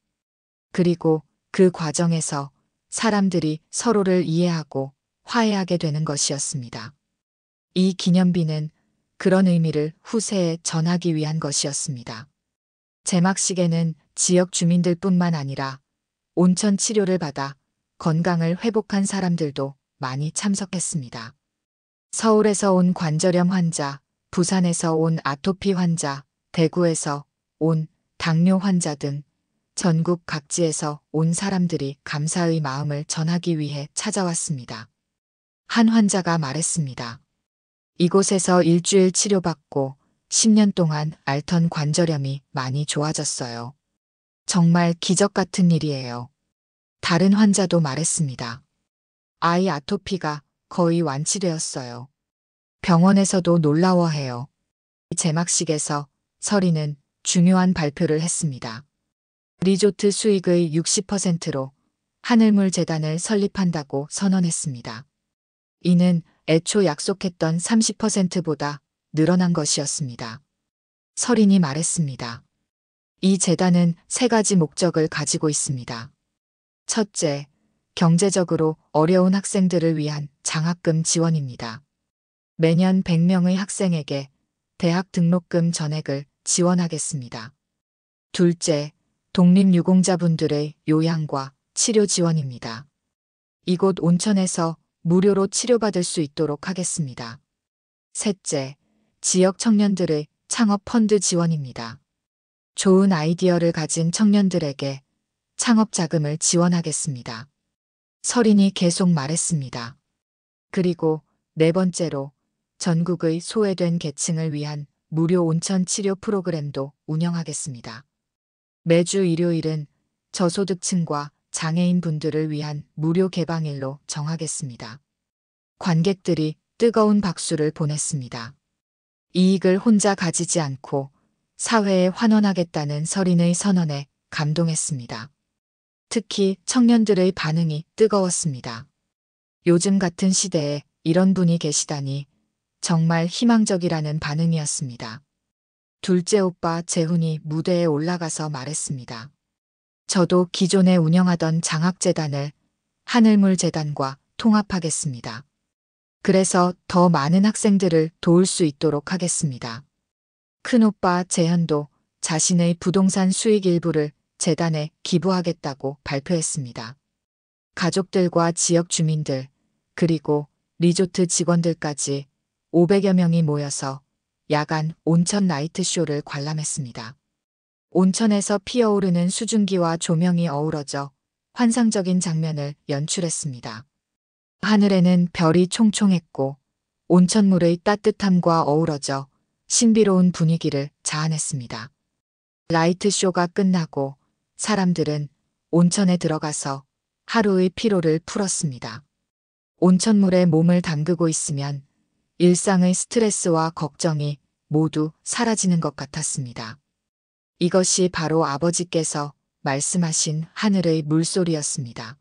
그리고 그 과정에서 사람들이 서로를 이해하고 화해하게 되는 것이었습니다. 이 기념비는 그런 의미를 후세에 전하기 위한 것이었습니다. 제막식에는 지역 주민들뿐만 아니라 온천 치료를 받아 건강을 회복한 사람들도 많이 참석했습니다. 서울에서 온 관절염 환자, 부산에서 온 아토피 환자, 대구에서 온 당뇨 환자 등 전국 각지에서 온 사람들이 감사의 마음을 전하기 위해 찾아왔습니다. 한 환자가 말했습니다. 이곳에서 일주일 치료받고 10년 동안 앓던 관절염이 많이 좋아졌어요. 정말 기적 같은 일이에요. 다른 환자도 말했습니다. 아이 아토피가 거의 완치되었어요. 병원에서도 놀라워해요. 제막식에서 서린은 중요한 발표를 했습니다. 리조트 수익의 60%로 하늘물 재단을 설립한다고 선언했습니다. 이는 애초 약속했던 30%보다 늘어난 것이었습니다. 서린이 말했습니다. 이 재단은 3가지 목적을 가지고 있습니다. 첫째, 경제적으로 어려운 학생들을 위한 장학금 지원입니다. 매년 100명의 학생에게 대학 등록금 전액을 지원하겠습니다. 둘째, 독립유공자분들의 요양과 치료 지원입니다. 이곳 온천에서 무료로 치료받을 수 있도록 하겠습니다. 셋째, 지역 청년들의 창업 펀드 지원입니다. 좋은 아이디어를 가진 청년들에게 창업 자금을 지원하겠습니다. 서린이 계속 말했습니다. 그리고 4번째로 전국의 소외된 계층을 위한 무료 온천 치료 프로그램도 운영하겠습니다. 매주 일요일은 저소득층과 장애인 분들을 위한 무료 개방일로 정하겠습니다. 관객들이 뜨거운 박수를 보냈습니다. 이익을 혼자 가지지 않고 사회에 환원하겠다는 서린의 선언에 감동했습니다. 특히 청년들의 반응이 뜨거웠습니다. 요즘 같은 시대에 이런 분이 계시다니 정말 희망적이라는 반응이었습니다. 둘째 오빠 재훈이 무대에 올라가서 말했습니다. 저도 기존에 운영하던 장학재단을 하늘물재단과 통합하겠습니다. 그래서 더 많은 학생들을 도울 수 있도록 하겠습니다. 큰오빠 재현도 자신의 부동산 수익 일부를 재단에 기부하겠다고 발표했습니다. 가족들과 지역 주민들, 그리고 리조트 직원들까지 500여 명이 모여서 야간 온천 나이트쇼를 관람했습니다. 온천에서 피어오르는 수증기와 조명이 어우러져 환상적인 장면을 연출했습니다. 하늘에는 별이 총총했고 온천물의 따뜻함과 어우러져 신비로운 분위기를 자아냈습니다. 라이트쇼가 끝나고 사람들은 온천에 들어가서 하루의 피로를 풀었습니다. 온천물에 몸을 담그고 있으면 일상의 스트레스와 걱정이 모두 사라지는 것 같았습니다. 이것이 바로 아버지께서 말씀하신 하늘의 물소리였습니다.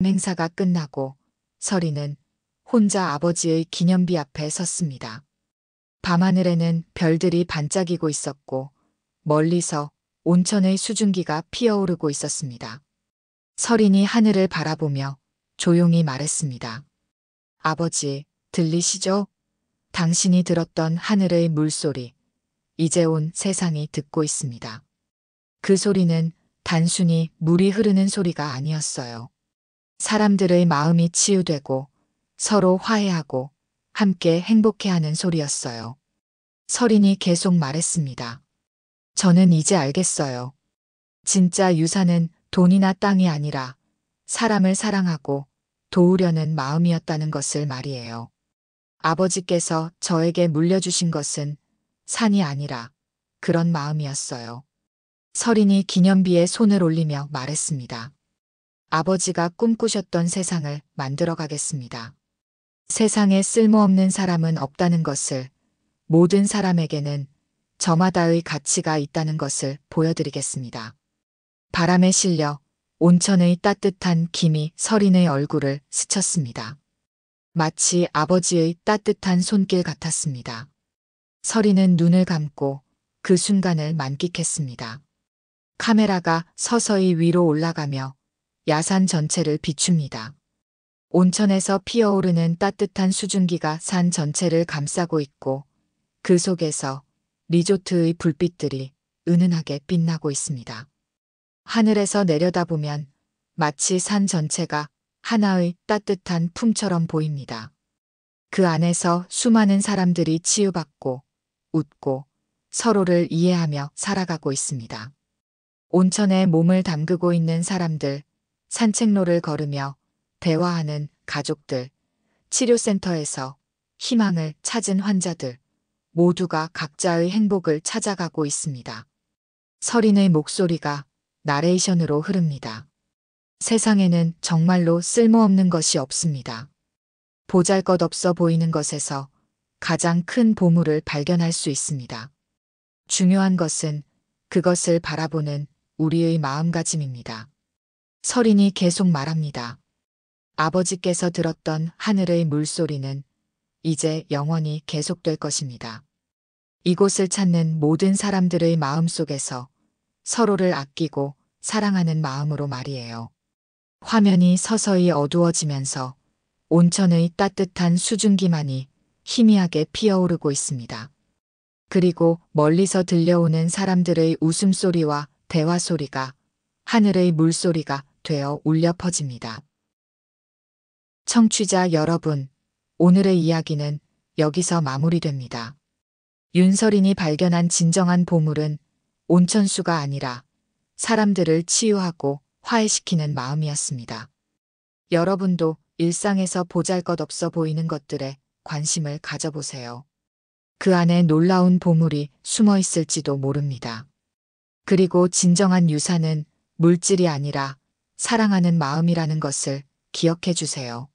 행사가 끝나고 서린은 혼자 아버지의 기념비 앞에 섰습니다. 밤하늘에는 별들이 반짝이고 있었고 멀리서 온천의 수증기가 피어오르고 있었습니다. 서린이 하늘을 바라보며 조용히 말했습니다. 아버지, 들리시죠? 당신이 들었던 하늘의 물소리, 이제 온 세상이 듣고 있습니다. 그 소리는 단순히 물이 흐르는 소리가 아니었어요. 사람들의 마음이 치유되고 서로 화해하고 함께 행복해하는 소리였어요. 서린이 계속 말했습니다. 저는 이제 알겠어요. 진짜 유산은 돈이나 땅이 아니라 사람을 사랑하고 도우려는 마음이었다는 것을 말이에요. 아버지께서 저에게 물려주신 것은 산이 아니라 그런 마음이었어요. 서린이 기념비에 손을 올리며 말했습니다. 아버지가 꿈꾸셨던 세상을 만들어 가겠습니다. 세상에 쓸모없는 사람은 없다는 것을, 모든 사람에게는 저마다의 가치가 있다는 것을 보여드리겠습니다. 바람에 실려 온천의 따뜻한 김이 서린의 얼굴을 스쳤습니다. 마치 아버지의 따뜻한 손길 같았습니다. 서린은 눈을 감고 그 순간을 만끽했습니다. 카메라가 서서히 위로 올라가며 야산 전체를 비춥니다. 온천에서 피어오르는 따뜻한 수증기가 산 전체를 감싸고 있고 그 속에서 리조트의 불빛들이 은은하게 빛나고 있습니다. 하늘에서 내려다보면 마치 산 전체가 하나의 따뜻한 품처럼 보입니다. 그 안에서 수많은 사람들이 치유받고 웃고 서로를 이해하며 살아가고 있습니다. 온천에 몸을 담그고 있는 사람들, 산책로를 걸으며 대화하는 가족들, 치료센터에서 희망을 찾은 환자들, 모두가 각자의 행복을 찾아가고 있습니다. 서린의 목소리가 나레이션으로 흐릅니다. 세상에는 정말로 쓸모없는 것이 없습니다. 보잘것없어 보이는 것에서 가장 큰 보물을 발견할 수 있습니다. 중요한 것은 그것을 바라보는 우리의 마음가짐입니다. 서린이 계속 말합니다. 아버지께서 들었던 하늘의 물소리는 이제 영원히 계속될 것입니다. 이곳을 찾는 모든 사람들의 마음 속에서 서로를 아끼고 사랑하는 마음으로 말이에요. 화면이 서서히 어두워지면서 온천의 따뜻한 수증기만이 희미하게 피어오르고 있습니다. 그리고 멀리서 들려오는 사람들의 웃음소리와 대화 소리가 하늘의 물소리가 되어 울려 퍼집니다. 청취자 여러분, 오늘의 이야기는 여기서 마무리됩니다. 윤서린이 발견한 진정한 보물은 온천수가 아니라 사람들을 치유하고 화해시키는 마음이었습니다. 여러분도 일상에서 보잘것없어 보이는 것들에 관심을 가져보세요. 그 안에 놀라운 보물이 숨어 있을지도 모릅니다. 그리고 진정한 유산은 물질이 아니라 사랑하는 마음이라는 것을 기억해 주세요.